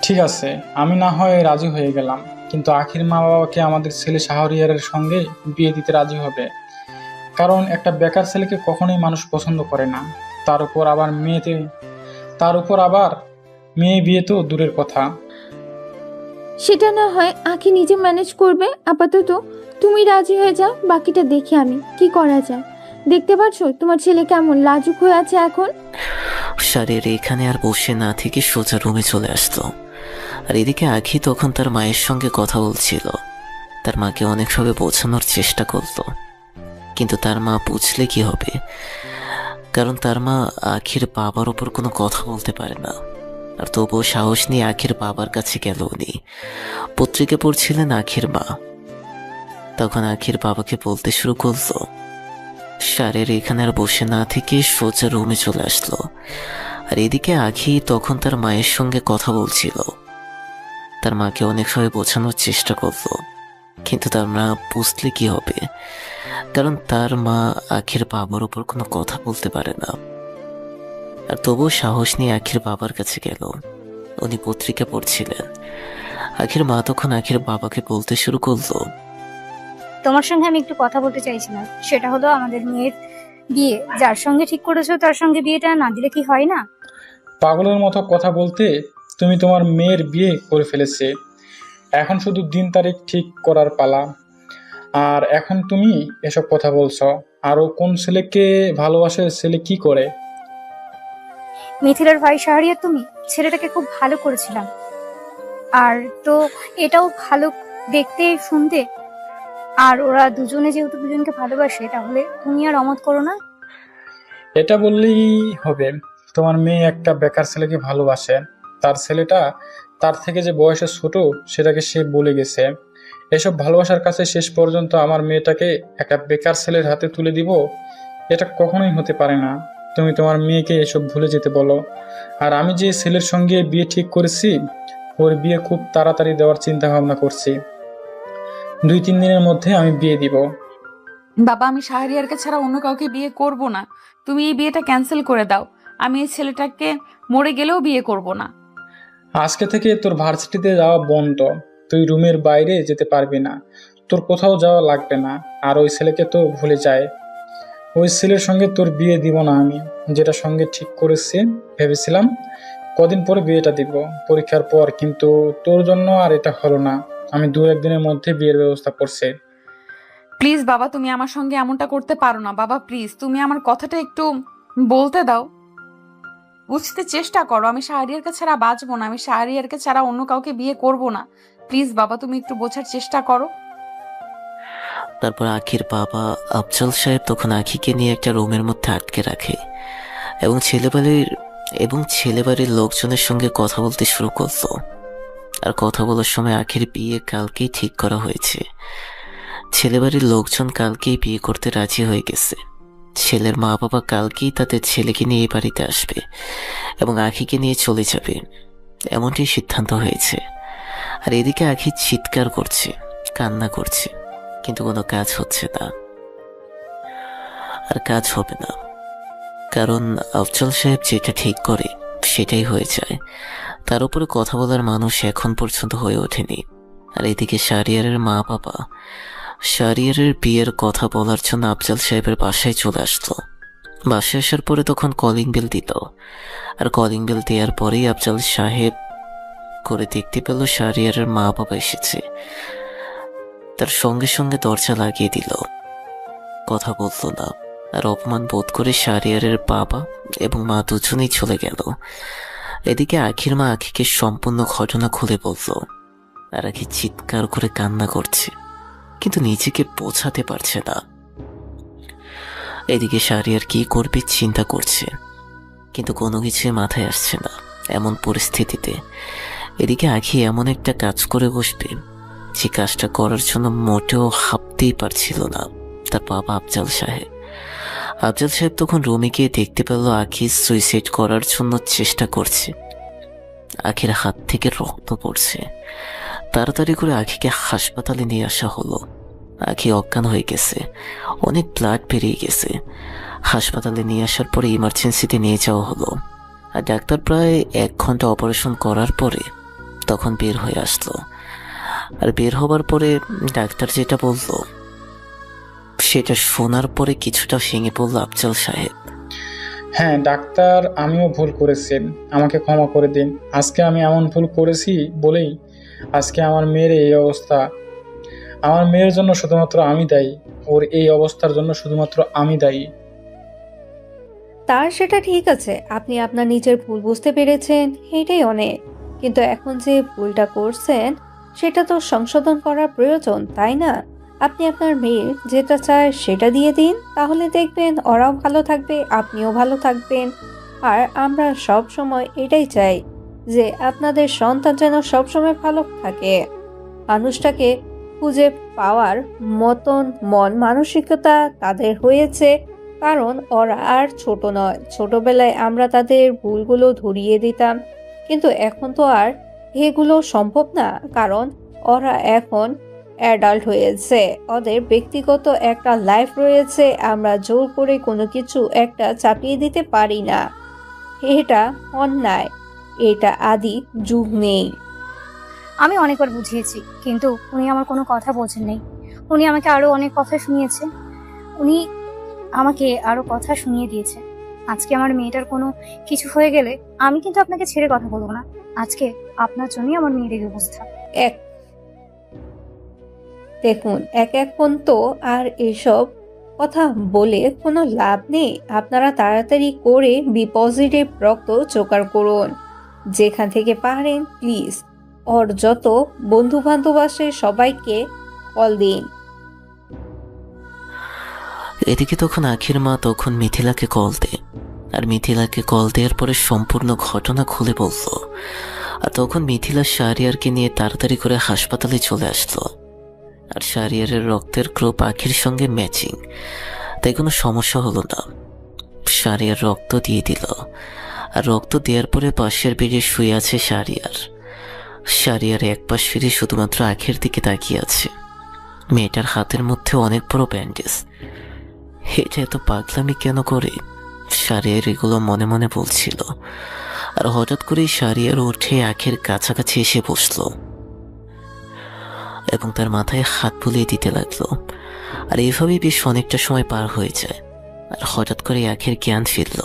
ঠিক আছে, আমি না হয় রাজি হয়ে গেলাম, কিন্তু আখির মা বাবাকে আমাদের ছেলে শাহরিয়ারের সঙ্গে বিয়ে দিতে রাজি হবে? কারণ একটা বেকার ছেলেকে কখনোই মানুষ পছন্দ করে না। তার উপর আবার মেয়ে বিয়ে তো দূরের কথা। সেটা না হয় আখি নিজে ম্যানেজ করবে। আপাতত তুমি রাজি হয়ে যাও, বাকিটা দেখি আমি কি করা যায়। দেখতে পাচ্ছ তোমার ছেলে কেমন লাজুক হয়ে আছে এখন। শাড়ির এখানে আর বসে না থেকে সোজা রুমে চলে আসতো। আর এদিকে আখি তখন তার মায়ের সঙ্গে কথা বলছিল। তার মাকে অনেকভাবে বোঝানোর চেষ্টা করলো, কিন্তু তার মা বুঝলে কি হবে, কারণ তার মা আখির বাবার ওপর কোনো কথা বলতে পারে না। আর তবুও সাহস নিয়ে আখির বাবার কাছে গেল উনি। পত্রিকা পড়ছিলেন আখির মা। তখন আখির বাবাকে বলতে শুরু করলো। শাড়ির এখানে আর বসে না থেকে সোজা রুমে চলে আসলো। আর এদিকে আখি তখন তার মায়ের সঙ্গে কথা বলছিল। তার মাকে অনেকভাবে বোঝানোর চেষ্টা করলো, কিন্তু তার মা বুঝলে কি হবে, কারণ তার মা আখির বাবার উপর কোনো কথা বলতে পারে না। আর তবুও সাহস নিয়ে আখির বাবার কাছে গেল। উনি পত্রিকা পড়ছিলেন। আখির মা তখন আখির বাবাকে বলতে শুরু করলো। তোমার সঙ্গে আমি একটু কথা বলতে চাইছিলাম। সেটা হলো আমাদের মেয়ের বিয়ে যার সঙ্গে ঠিক করেছো তার সঙ্গে বিয়েটা না দিলে কি হয় না? পাগলের মতো কথা বলতে, তুমি তোমার মেয়ের বিয়ে করে ফেলেছে, এখন শুধু দিন তারিখ ঠিক করার পালা। আর এখন তুমি এসব কথা বলছো? আরো কোন ছেলেকে ভালোবাসে, ছেলে কি করে? মিথিলার ভাই শাহরিয়ার, তুমি ছেলেটাকে খুব ভালো করেছিলাম। আর তো এটাও ভালো দেখতে শুনতে। আর ওরা দুজনে যেহেতু দুজনকে ভালোবাসে, তাহলে তুমি আর অমত করো না। এটা বললেই হবে? তোমার মেয়ে একটা বেকার ছেলেকে ভালোবাসে, তার ছেলেটা তার থেকে যে বয়সে ছোট সেটাকে সে বলে গেছে। এসব ভালোবাসার কাছে শেষ পর্যন্ত আমার মেয়েটাকে একটা বেকার ছেলের হাতে তুলে দিব? এটা কখনোই হতে পারে না। তুমি তোমার মেয়েকে এসব ভুলে যেতে বলো। আর আমি যে ছেলের সঙ্গে বিয়ে ঠিক করেছি, ওর বিয়ে খুব তাড়াতাড়ি দেওয়ার চিন্তা ভাবনা করছি। 2-3 দিনের মধ্যে আমি বিয়ে দিব। বাবা, আমি শাহরিয়ারকে ছাড়া অন্য কাউকে বিয়ে করব না। তুমি এই বিয়েটা ক্যান্সেল করে দাও। আমি এই ছেলেটাকে মরে গেলেও বিয়ে করব না। আজকে থেকে তোর ভার্সিটিতে যাওয়া বন্ধ। তুই রুমের বাইরে যেতে পারবি না, তোর কোথাও যাওয়া লাগবে না। আর ওই ছেলেকে তো ভুলে যায়। ওই ছেলের সঙ্গে তোর বিয়ে দিব না আমি। যেটা সঙ্গে ঠিক করেছি, ভেবেছিলাম কদিন পরে বিয়েটা দিব, পরীক্ষার পর। কিন্তু তোর জন্য আর এটা হলো না। আমি 2-1 দিনের মধ্যে বিয়ের ব্যবস্থা করছি। প্লিজ বাবা, তুমি আমার সঙ্গে এমনটা করতে পারো না। বাবা প্লিজ, তুমি আমার কথাটা একটু বলতে দাও, বুঝতে চেষ্টা করো। আমি শাহরিয়ারকে ছাড়া বাঁচবো না। আমি শাহরিয়ারকে ছাড়া অন্য কাউকে বিয়ে করব না। প্লিজ বাবা, তুমি একটু বোঝার চেষ্টা করো। তারপর আখির বাবা আফজল সাহেব তখন আখিকে নিয়ে একটা রুমের মধ্যে আটকে রাখে এবং ছেলেবাড়ির লোকজনের সঙ্গে কথা বলতে শুরু করলো। আর কথা বলার সময় আখির বিয়ে কালকেই ঠিক করা হয়েছে। ছেলেবাড়ির লোকজন কালকেই বিয়ে করতে রাজি হয়ে গেছে। ছেলের মা বাবা কালকেই তাদের ছেলেকে নিয়ে এই বাড়িতে আসবে এবং আখিকে নিয়ে চলে যাবে, এমনটাই সিদ্ধান্ত হয়েছে। আর এদিকে আখি চিৎকার করছে, কান্না করছে, কিন্তু কোনো কাজ হচ্ছে না। আর কাজ হবে না, কারণ আফজল সাহেব যেটা ঠিক করে সেটাই হয়ে যায়। তার উপরে কথা বলার মানুষ এখন পর্যন্ত হয়ে ওঠেনি। আর এদিকে শাহরিয়ারের মা বাবা শাহরিয়ারের বিয়ের কথা বলার জন্য আফজল সাহেবের বাসায় চলে আসলো। বাসায় আসার পরে তখন কলিং বেল দিল। আর কলিং বেল দেওয়ার পরেই আফজল সাহেব করে দেখতে পেল শাহরিয়ারের মা বাবা এসেছে। তার সঙ্গে সঙ্গে দরজা লাগিয়ে দিল, কথা বলল না। আর অপমান বোধ করে শাহরিয়ারের বাবা এবং মা দুজনেই চলে গেল। এদিকে আখির মা আখিকে সম্পূর্ণ ঘটনা খুলে বলল। আর আখি চিৎকার করে কান্না করছে, কিন্তু নিজেকে বোঝাতে পারছে না। এদিকে শাহরিয়ার কি করবে চিন্তা করছে, কিন্তু কোনো কিছুই মাথায় আসছে না এমন পরিস্থিতিতে। এদিকে আখি এমন একটা কাজ করে বসবে যে কাজটা করার জন্য মোটেও ভাবতেই পারছিল না তার বাবা আফজল সাহেব। আফজল সাহেব তখন রুমে গিয়ে দেখতে পেল আখি সুইসাইড করার জন্য চেষ্টা করছে। আখির হাত থেকে রক্ত পড়ছে। তাড়াতাড়ি করে আখিকে হাসপাতালে নিয়ে আসা হলো। আখি অজ্ঞান হয়ে গেছে, অনেক ব্লাড বেরিয়ে গেছে। হাসপাতালে নিয়ে আসার পরে ইমার্জেন্সিতে নিয়ে যাওয়া হলো। আর ডাক্তার প্রায় 1 ঘন্টা অপারেশন করার পরে তখন বের হয়ে আসলো। আর বের হবার পরে ডাক্তার যেটা বলল সেটা শোনার পরে কিছুটা ভেঙে পড়ল আফজাল সাহেব। হ্যাঁ ডাক্তার, আমিও ভুল করেছি, আমাকে ক্ষমা করে দিন। আজকে আমি এমন ভুল করেছি বলেই আজকে আমার মেয়ের এই অবস্থা। আমার মেয়ের জন্য শুধুমাত্র আমি দায়ী, ওর এই অবস্থার জন্য শুধুমাত্র আমি দায়ী। তার সেটা ঠিক আছে, আপনি আপনার নিজের ভুল বুঝতে পেরেছেন, এটাই অনেক। কিন্তু এখন যে ভুলটা করছেন সেটা তো সংশোধন করার প্রয়োজন, তাই না? আপনি আপনার মেয়ের যেটা চায় সেটা দিয়ে দিন, তাহলে দেখবেন ওরাও ভালো থাকবে, আপনিও ভালো থাকবেন। আর আমরা সব সময় এটাই চাই যে আপনাদের সন্তান যেন সবসময় ভালো থাকে। মানুষটাকে খুঁজে পাওয়ার মতন মন মানসিকতা তাদের হয়েছে, কারণ ওরা আর ছোট নয়। ছোটবেলায় আমরা তাদের ভুলগুলো ধরিয়ে দিতাম, কিন্তু এখন তো আর এগুলো সম্ভব না, কারণ ওরা এখন অ্যাডাল্ট হয়েছে, ওদের ব্যক্তিগত একটা লাইফ রয়েছে। আমরা জোর করে কোনো কিছু একটা চাপিয়ে দিতে পারি না, এটা অন্যায়, এটা আদি যুগ নেই। আমি অনেকবার বুঝিয়েছি, কিন্তু উনি আমার কোনো কথা বোঝেন নাই। উনি আমাকে আরো অনেক কথা শুনিয়েছে, উনি আমাকে আরো কথা শুনিয়ে দিয়েছে। আজকে আমার মেয়েটার কোনো কিছু হয়ে গেলে আমি কিন্তু আপনাকে ছেড়ে কথা বলবো না। আজকে আপনার জন্যই আমার মেয়ের এই অবস্থা। দেখুন, এখন তো আর এসব কথা বলে কোনো লাভ নেই। আপনারা তাড়াতাড়ি করে বি পজিটিভ রক্ত জোগাড় করুন, যেখান থেকে পারেন প্লিজ। ওর যত বন্ধু বান্ধব আসে সবাইকে কল দিন। এদিকে তখন আখির মা তখন মিথিলাকে কল দেয়। আর মিথিলাকে কল দেওয়ার পরে সম্পূর্ণ ঘটনা খুলে বলল। আর তখন মিথিলা শাহরিয়ারকে নিয়ে তাড়াতাড়ি করে হাসপাতালে চলে আসলো। আর শাহরিয়ারের রক্তের গ্রুপ আখির সঙ্গে ম্যাচিং, তাই কোনো সমস্যা হলো না। শাহরিয়ার রক্ত দিয়ে দিল। আর রক্ত দেওয়ার পরে পাশের বেডে শুয়ে আছে শাহরিয়ার। শাহরিয়ার এক পাশ ফিরে শুধুমাত্র আখির দিকে তাকিয়ে আছে। মেয়েটার হাতের মধ্যে অনেক বড় ব্যান্ডেজ। এটা এত পাগলামি কেন করে? শাহরিয়ার এগুলো মনে মনে বলছিল। আর হঠাৎ করেই শাহরিয়ার উঠে আখির কাছাকাছি এসে বসলো এবং তার মাথায় হাত বুলিয়ে দিতে লাগলো। আর এভাবেই বেশ অনেকটা সময় পার হয়ে যায়। আর হঠাৎ করে আখির জ্ঞান ফিরল।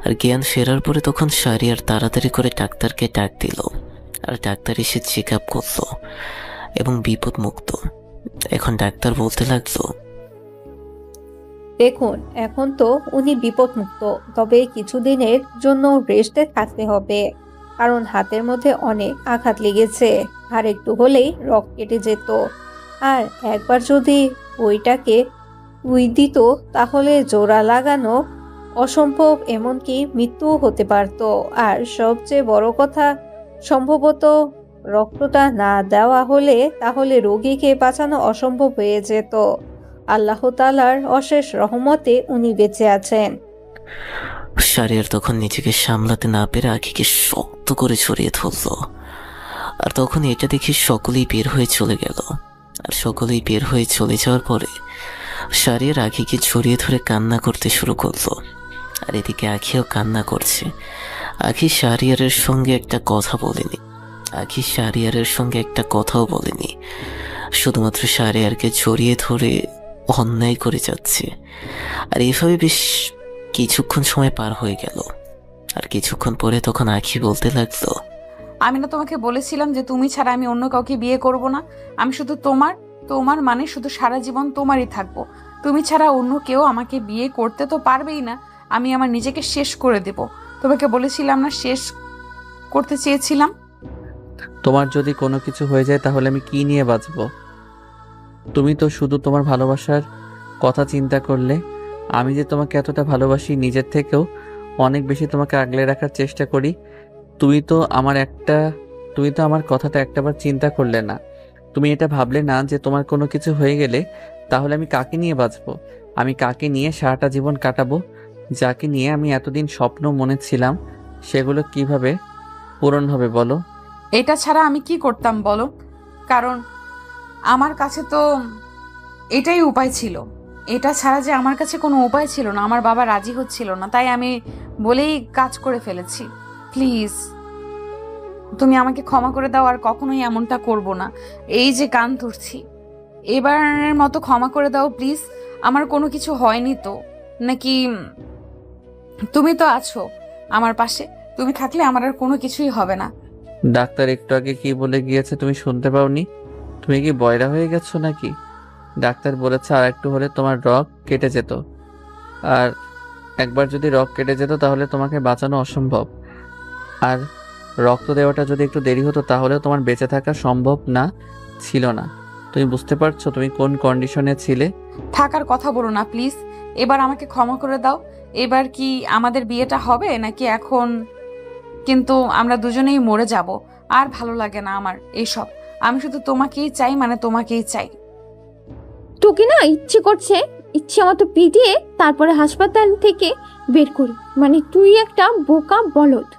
আর জ্ঞান ফেরার পরে তখন শাহরিয়ার তাড়াতাড়ি করে ডাক্তারকে ডাক দিল। আর ডাক্তার এসে চেক আপ করলো এবং বিপদ মুক্ত। এখন ডাক্তার বলতে লাগলো, দেখুন, এখন তো উনি বিপদমুক্ত, তবে কিছুদিনের জন্য রেস্টে থাকতে হবে, কারণ হাতের মধ্যে অনেক আঘাত লেগেছে। আর একটু হলেই রক কেটে যেত। আর একবার যদি ওইটাকে উই দিত তাহলে জোড়া লাগানো অসম্ভব, এমনকি মৃত্যুও হতে পারত। আর সবচেয়ে বড় কথা, সম্ভবত রক্তটা না দেওয়া হলে তাহলে রোগীকে বাঁচানো অসম্ভব হয়ে যেত। আল্লাহ তাআলার অশেষ রহমতে উনি বেঁচে আছেন। শাহরিয়ার তখন নিজেকে সামলাতে না পেরে আখিকে শক্ত করে ছড়িয়ে ধরল। আর তখন এটা দেখে সকলেই বের হয়ে চলে গেল। আর সকলেই বের হয়ে চলে যাওয়ার পরে শাহরিয়ার আখিকে ছড়িয়ে ধরে কান্না করতে শুরু করলো। আর এদিকে আখিও কান্না করছে। আখি শাহরিয়ারের সঙ্গে একটা কথা বলেনি। আখি শাহরিয়ারের সঙ্গে একটা কথাও বলেনি, শুধুমাত্র শাহরিয়ারকে জড়িয়ে ধরে অন্যায় করে যাচ্ছে। আর এভাবে বেশ কিছুক্ষণ সময় পার হয়ে গেল। আর কিছুক্ষণ পরে তখন আখি বলতে লাগলো, আমি না তোমাকে বলেছিলাম যে তুমি ছাড়া আমি অন্য কাউকে বিয়ে করব না। আমি শুধু তোমার মানে শুধু সারা জীবন তোমারই থাকবো। তুমি ছাড়া অন্য কেউ আমাকে বিয়ে করতে তো পারবেই না। আমি আমার নিজেকে শেষ করে দেব। তোমাকে বলেছিলাম না, শেষ করতে চেয়েছিলাম। তোমার যদি কোনো কিছু হয়ে যায় তাহলে আমি কি নিয়ে বাঁচব? তুমি তো শুধু তোমার ভালোবাসার কথা চিন্তা করলে। আমি যে তোমাকে এতটা ভালোবাসি, নিজের থেকেও অনেক বেশি তোমাকে আগলে রাখার চেষ্টা করি। তুমি তো আমার কথাটা একটাবার চিন্তা করলে না। তুমি এটা ভাবলে না যে তোমার কোনো কিছু হয়ে গেলে তাহলে আমি কাকে নিয়ে বাঁচবো, আমি কাকে নিয়ে সারাটা জীবন কাটাবো। যাকে নিয়ে আমি এতদিন স্বপ্ন মনে ছিলাম সেগুলো কিভাবে পূরণ হবে বলো? এটা ছাড়া আমি কি করতাম বলো? কারণ আমার কাছে তো এটাই উপায় ছিল। এটা ছাড়া যে আমার কাছে কোনো উপায় ছিল না। আমার বাবা রাজি হচ্ছিল না, তাই আমি বলেই কাজ করে ফেলেছি। প্লিজ তুমি আমাকে ক্ষমা করে দাও, আর কখনোই এমনটা করব না। এই যে কান ধরছি, এবারের মতো ক্ষমা করে দাও প্লিজ। আমার কোনো কিছু হয়নি তো নাকি? তুমি তো আছো আমার পাশে, তুমি থাকলে আমার আর কোনো কিছুই হবে না। ডাক্তার একটু আগে কি বলে গিয়েছে তুমি শুনতে পাওনি? তুমি কি বয়রা হয়ে গেছো নাকি? ডাক্তার বলেছে আর একটু হলে তোমার রগ কেটে যেত, আর একবার যদি রগ কেটে যেত তাহলে তোমাকে বাঁচানো অসম্ভব। আর রক্ত দেওয়াটা যদি একটু দেরি হতো তাহলে তোমার বেঁচে থাকা সম্ভব না ছিল না। তুমি বুঝতে পারছো তুমি কোন কন্ডিশনে ছিলে? থাকার কথা বলো না প্লিজ, এবার আমাকে ক্ষমা করে দাও। এবার কি আমাদের বিয়েটা হবে নাকি এখন কিন্তু আমরা দুজনেই মরে যাব? আর ভালো লাগে না আমার এইসব। আমি শুধু তোমাকেই চাই, মানে তোমাকেই চাই। তোকে না ইচ্ছে করছে ইচ্ছে মতো পিটিয়ে তারপরে হাসপাতাল থেকে বের করি। মানে তুই একটা বোকা বলদ।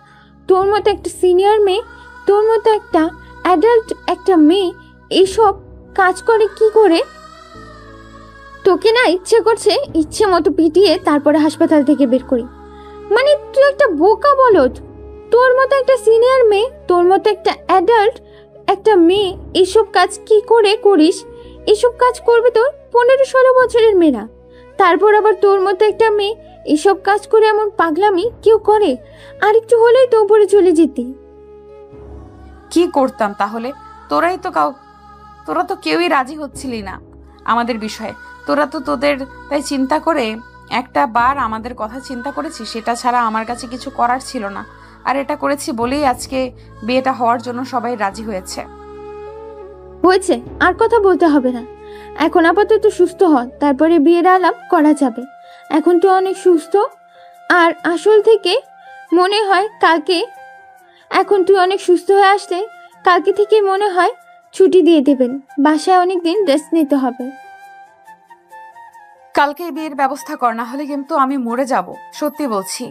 তোর মতো একটা সিনিয়র মেয়ে, তোর মতো একটা অ্যাডাল্ট একটা মেয়ে এইসব কাজ করে কি করে? তোকে না ইচ্ছে করছে ইচ্ছে মতো পিটিয়ে তারপরে হাসপাতাল থেকে বের করি। মানে তুই একটা বোকা বলদ। তোর মতো একটা সিনিয়র মেয়ে, তোর মতো একটা অ্যাডাল্ট একটা মেয়ে এইসব কাজ কি করে করিস? এসব কাজ করবে তোর 15-16 বছরের মেয়েরা। তারপর আবার তোর মতো একটা মেয়ে এসব কাজ করে এমন পাগলামি কেউ করে? আর একটু হলেই তো উপরে চলে যেতি। কি করতাম তাহলে? তোরা তো কেউই রাজি হচ্ছিলি না আমাদের বিষয়ে। তোরা তো তোদের তাই চিন্তা করে একটা বার আমাদের কথা চিন্তা করেছিস, সেটা ছাড়া আমার কাছে কিছু করার ছিল না। আর এটা করেছি বলেই আজকে বিয়েটা হওয়ার জন্য সবাই রাজি হয়েছে। হয়েছে, আর কথা বলতে হবে না। এখন আপাতত সুস্থ হ, তারপরে বিয়ের আলাপ করা যাবে। এখন তুই অনেক সুস্থ। আর আসল থেকে মনে হয় কালকে, এখন তুই অনেক সুস্থ হয়ে আসলে কালকে থেকে মনে হয় ছুটি দিয়ে দেবেন। বাসায় অনেকদিন রেস্ট নিতে হবে। কালকে বিয়ের ব্যবস্থা কর, না হলে কিন্তু আমি মরে যাব, সত্যি বলছি।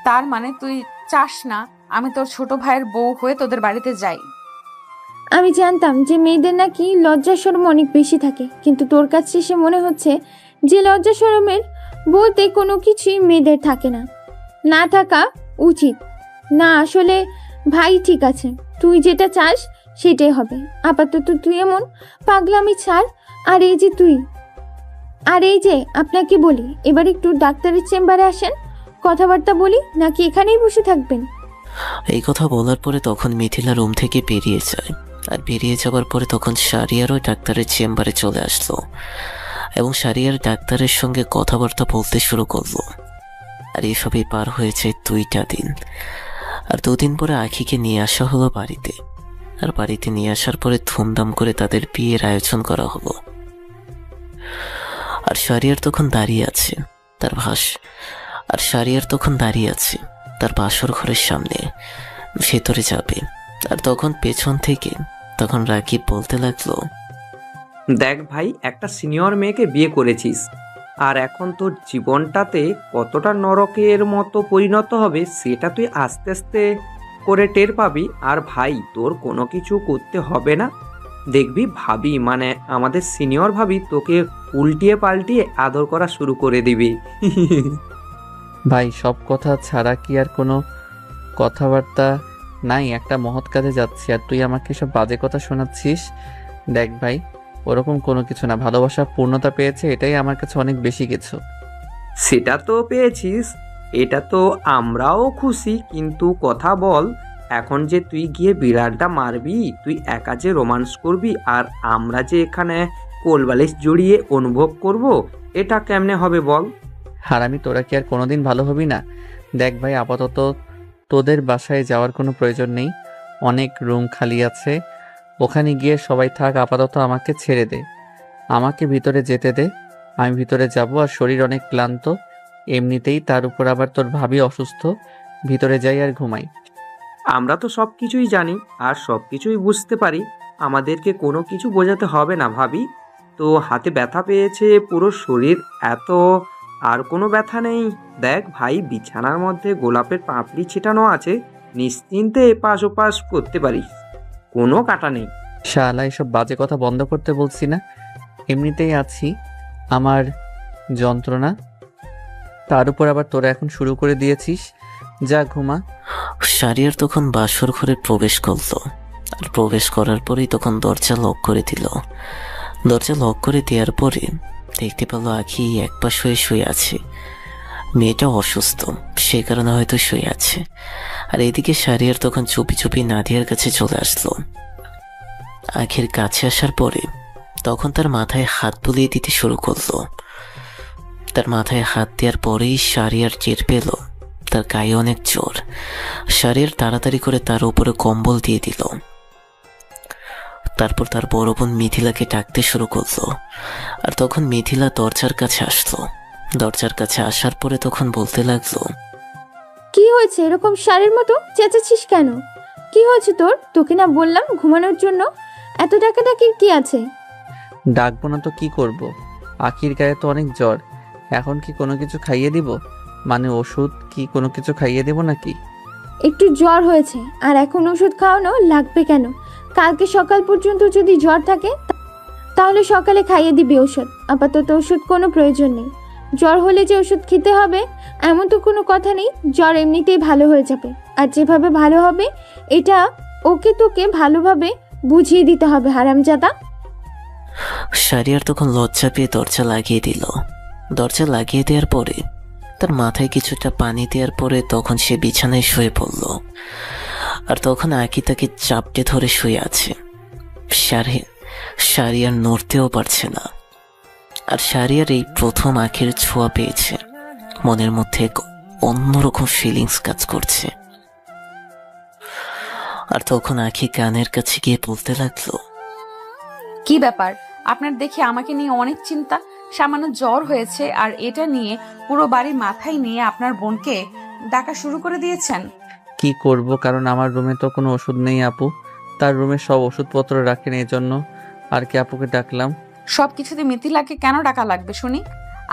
তার মানে তুই চাস না আমি তোর ছোট ভাইয়ের বউ হয়ে তোদের বাড়িতে যাই? আমি জানতাম যে মেয়েদের নাকি লজ্জা শরম অনেক বেশি থাকে, কিন্তু তোর কাছে এসে মনে হচ্ছে যে লজ্জা শরমের বলতে কোনো কিছুই মেয়েদের থাকে না, না থাকা উচিত না। আসলে ভাই ঠিক আছে, তুই যেটা চাস সেটাই হবে। আপাতত তুই এমন পাগলামি ছাড়। আর এই যে আপনাকে বলি, এবার একটু ডাক্তারের চেম্বারে আসেন, কথাবার্তা বলি, নাকি এখানেই বসে থাকবেন? এই কথা বলার পরে তখন মিথিলা রুম থেকে বেরিয়ে যায়। আর বেরিয়ে যাওয়ার পরে তখন শারিয়ারও ডাক্তারের চেম্বারে চলে আসলো এবং শারিয়ার ডাক্তারের সঙ্গে কথাবার্তা বলতে শুরু করলো। আর এসবই পার হয়েছে 2টা দিন। আর 2 দিন পরে আখিকে নিয়ে আসা হলো বাড়িতে। আর বাড়িতে নিয়ে আসার পরে ধুমধাম করে তাদের বিয়ের আয়োজন করা হলো। আর শারিয়ার তখন দাঁড়িয়ে আছে তার বাসর ঘরের সামনে, ভেতরে যাবে। আর তখন পেছন থেকে তখন রাকিব বলতে লাগলো, দেখ ভাই, একটা সিনিয়র মেয়েকে বিয়ে করেছিস, আর এখন তোর জীবনটাতে কতটা নরকের মতো পরিণত হবে সেটা তুই আস্তে আস্তে করে টের পাবি। আর ভাই, তোর কোনো কিছু করতে হবে না, দেখবি ভাবি, মানে আমাদের সিনিয়র ভাবি তোকে উল্টিয়ে পাল্টিয়ে আদর করা শুরু করে দিবি। ভাই সব কথা ছাড়া কি আর কোনো কথাবার্তা নাই? একটা মহৎ কাজে যাচ্ছি আর তুই আমাকে সব বাজে কথা শোনাচ্ছিস। দেখ ভাই, ওরকম কোনো কিছু না, ভালোবাসা পূর্ণতা পেয়েছে, এটাই আমার কাছে অনেক বেশি কিছু। সেটা তো পেয়েছিস, এটা তো আমরাও খুশি, কিন্তু কথা বল, এখন যে তুই গিয়ে বিড়ালটা মারবি, তুই একা যে রোমান্স করবি, আর আমরা যে এখানে কোলবালিশ জড়িয়ে অনুভব করব, এটা কেমনে হবে বল? হারামি, তোরা কি আর কোনোদিন ভালো হবি না? দেখ ভাই, আপাতত তোদের বাসায় যাওয়ার কোনো প্রয়োজন নেই, অনেক রুম খালি আছে, ওখানে গিয়ে সবাই থাক। আপাতত আমাকে ছেড়ে দে, আমাকে ভিতরে যেতে দে, আমি ভিতরে যাব। আর শরীর অনেক ক্লান্ত এমনিতেই, তার উপর আবার তোর ভাবি অসুস্থ। ভিতরে যাই আর ঘুমাই। আমরা তো সব কিছুই জানি আর সব কিছুই বুঝতে পারি, আমাদেরকে কোনো কিছু বোঝাতে হবে না ভাবি। তো হাতে ব্যথা পেয়েছে, পুরো শরীর এত, আর কোনো ব্যথা নেই। দেখ ভাই, বিছানার মধ্যে গোলাপের পাপড়ি ছিটানো আছে, নিশ্চিন্তে এপাশ ওপাশ করতে পারিস, কোনো কাটা নেই। শালা, এসব বাজে কথা বন্ধ করতে বলছি না? এমনিতেই আছি আমার যন্ত্রণা, তার উপর আবার তোরা এখন শুরু করে দিয়েছিস। যা ঘুমা। শারিয়ার তখন বাসর ঘরে প্রবেশ করলো, আর প্রবেশ করার পরেই তখন দরজা লক করে দিল। দরজা লক করে দেওয়ার পরে দেখতে পেল আখি একপাশ হয়ে শুয়ে আছে। মেয়েটা অসুস্থ, সে কারণে হয়তো শুয়ে আছে। আর এদিকে শারিয়ার তখন চুপি চুপি নাদিয়ার কাছে চলে আসলো। আখির কাছে আসার পরে তখন তার মাথায় হাত বুলিয়ে দিতে শুরু করলো। তার মাথায় হাত দেওয়ার পরেই শারিয়ার টের পেল তার গায়ে অনেক জ্বর। শারিয়ার তাড়াতাড়ি করে তার উপরে কম্বল দিয়ে দিল। তারপর তার বড় বোন মিথিলাকে ডাকতে শুরু করলো। আর তখন মিথিলা দরজার কাছে আসলো। দরজার কাছে আসার পরে তখন বলতে লাগলো, কি হয়েছে? এরকম শাড়ির মতো চেঁচাচ্ছিস কেন? কি হয়েছে তোর? তোকে না বললাম ঘুমানোর জন্য? এত ডাকাডাকির কি আছে? ডাকবো না তো কি করব? আখির গায়ে তো অনেক জ্বর। এখন কি কোনো কিছু খাইয়ে দিব? মানে ওষুধ কি কোনো কিছু খাইয়ে দেব নাকি? একটু জ্বর হয়েছে আর এখন ওষুধ খাওয়ানো লাগবে কেন? কালকে সকাল পর্যন্ত যদি জ্বর থাকে তাহলে সকালে খাইয়ে দিবি ওষুধ। আপাতত ওষুধ কোনো প্রয়োজন নেই। জ্বর হলে যে ওষুধ খেতে হবে এমন তো কোনো কথা নেই। জ্বর এমনিতেই ভালো হয়ে যাবে। আর যেভাবে ভালো হবে এটা ওকে তোকে ভালোভাবে বুঝিয়ে দিতে হবে, হারামজাদা। শারিয়ার তখন লজ্জা পেয়ে দরজা লাগিয়ে দিল। দরজা লাগিয়ে দেওয়ার পরে তার মাথায় কিছুটা পানি দেওয়ার পরে তখন সে বিছানায় শুয়ে পড়ল। আর তখন আঁকি তাকে চাপটে ধরে শুয়ে আছে। শারিয়ার নড়তেও পারছে না। আর শারিয়ার এই প্রথম আঁখির ছোঁয়া পেয়েছে। মনের মধ্যে এক অন্যরকম ফিলিংস কাজ করছে। আর তখন আঁখি কানের কাছে গিয়ে বলতে লাগলো, কি ব্যাপার? আপনার দেখে আমাকে নিয়ে অনেক চিন্তা। সামান্য জ্বর হয়েছে আর এটা নিয়ে পুরো বাড়ি মাথায় নিয়ে আপনার বোনকে ডাকা শুরু করে দিয়েছেন। কি করব, কারণ আমার রুমে তো কোনো ওষুধ নেই আপু। তার রুমে সব ওষুধপত্র রাখেন, এই জন্য আর কি আপুকে ডাকলাম। সবকিছুতে মিথিলাকে কেন ডাকা লাগবে শুনি?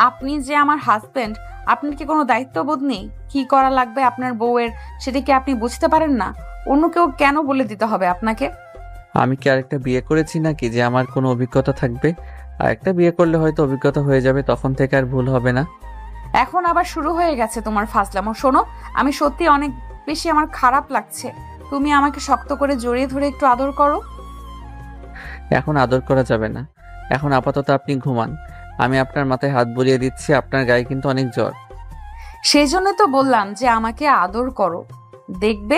আপনি যে আমার হাজবেন্ড, আপনার কি কোনো দায়িত্ববোধ নেই? কি করা লাগবে আপনার বউয়ের সেটা কি আপনি বুঝতে পারেন না? অন্য কেউ কেন বলে দিতে হবে আপনাকে? আমি কি আরেকটা বিয়ে করেছি নাকি যে আমার কোনো অভিজ্ঞতা থাকবে? আরেকটা বিয়ে করলে হয়তো অভিজ্ঞতা হয়ে যাবে, তখন থেকে আর ভুল হবে না। এখন আবার শুরু হয়ে গেছে তোমার ফাজলামো। শোনো, আমি সত্যি অনেক বেশি আমার খারাপ লাগছে। তুমি আমাকে শক্ত করে জড়িয়ে ধরে একটু আদর করো। এখন আদর করা যাবে না। এখন আপাতত আপনি ঘুমান। আমি আপনার মাথায় হাত বুলিয়ে দিচ্ছি। আপনার গায়ে কিন্তু অনেক জ্বর। সেই জন্য তো বললাম যে আমাকে আদর করো। দেখবে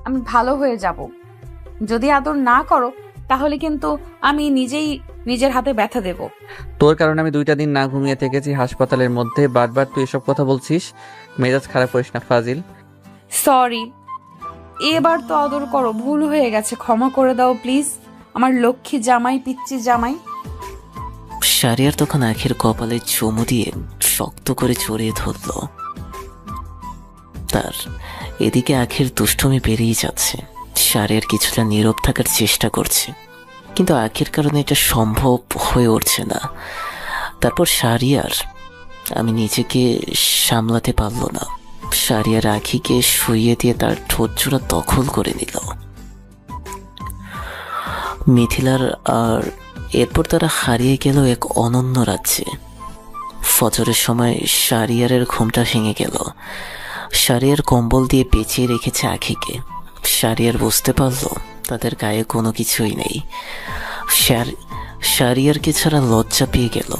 আমি ভালো হয়ে যাব। যদি আদর না করো তাহলে কিন্তু আমি নিজেই নিজের হাতে ব্যথা দেব। তোর কারণে আমি 2টা দিন না ঘুমিয়ে থেকেছি হাসপাতালের মধ্যে। বারবার তুই এসব কথা বলছিস। মেজাজ খারাপ করিস না ফাজিল। সরি, এবার তো আদর করো। ভুল হয়ে গেছে, ক্ষমা করে দাও প্লিজ। আমার লক্ষ্মী জামাই, পিচ্চি জামাই। শারিয়ার তখন আঁখির কপালে চুমু দিয়ে শক্ত করে জড়িয়ে ধরল। তার এদিকে আঁখির দুষ্টুমি বেরিয়ে যাচ্ছে। শারিয়ার কিছুটা নীরব থাকার চেষ্টা করছে, কিন্তু আঁখির কারণে এটা সম্ভব হয়ে উঠছে না। তারপর শারিয়ার আমি নিজেকে সামলাতে পারল না। শারিয়ার আঁখিকে শুইয়ে দিয়ে তার ঠোঁটজোড়া দখল করে নিল। মিথিলার আর এরপর তারা হারিয়ে গেল এক অনন্য রাজ্যে। ফজরের সময় শারিয়ারের ঘুমটা ভেঙে গেল। শারিয়ার কম্বল দিয়ে পেঁচিয়ে রেখেছে আঁখিকে। শারিয়ার বুঝতে পারল তাদের গায়ে কোনো কিছুই নেই। শারিয়ারকে ছাড়া লজ্জা পেয়ে গেল।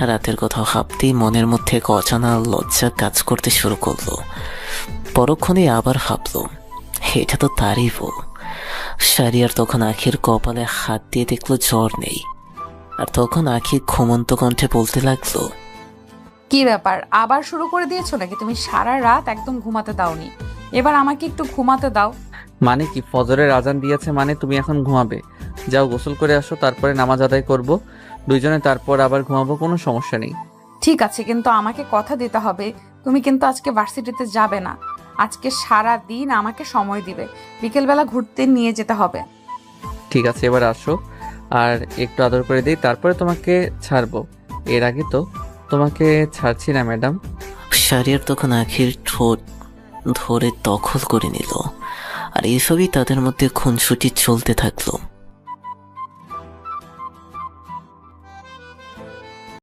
রাতের কথা ভাবতেই মনের মধ্যে এক অজানা লজ্জা কাজ করতে শুরু করলো। পরক্ষণে আবার ভাবল এটা তো তারই বউ। শারিয়ার তখন আঁখির কপালে হাত দিয়ে দেখলো জ্বর নেই। আর তখন আঁখি ঘুমন্ত কণ্ঠে বলতে লাগলো, কি ব্যাপার, আবার শুরু করে দিয়েছো নাকি? তুমি সারা রাত একদম ঘুমাতে দাওনি, এবার আমাকে একটু ঘুমাতে দাও। মানে কি? ফজরের আজান দিয়েছে মানে তুমি এখন ঘুমাবে? যাও গোসল করে আসো, তারপরে নামাজ আদায় করব দুইজনে, তারপর আবার ঘুমাবো, কোনো সমস্যা নেই। ঠিক আছে, কিন্তু আমাকে কথা দিতে হবে। তুমি কিন্তু আজকে ভার্সিটিতে যাবে না। আজকে সারা দিন আমাকে সময় দিবে। বিকেলবেলা ঘুরতে নিয়ে যেতে হবে। ঠিক আছে, এবার আসো আর একটু আদর করে দিই, তারপরে তোমাকে ছাড়বো। এর আগে তো তোমাকে ছাড়ছি না ম্যাডাম। শারিয়ার তখন আঁখির ঠোঁট ধরে দখল করে নিল। আর এসবই তাদের মধ্যে খুনসুটি চলতে থাকলো।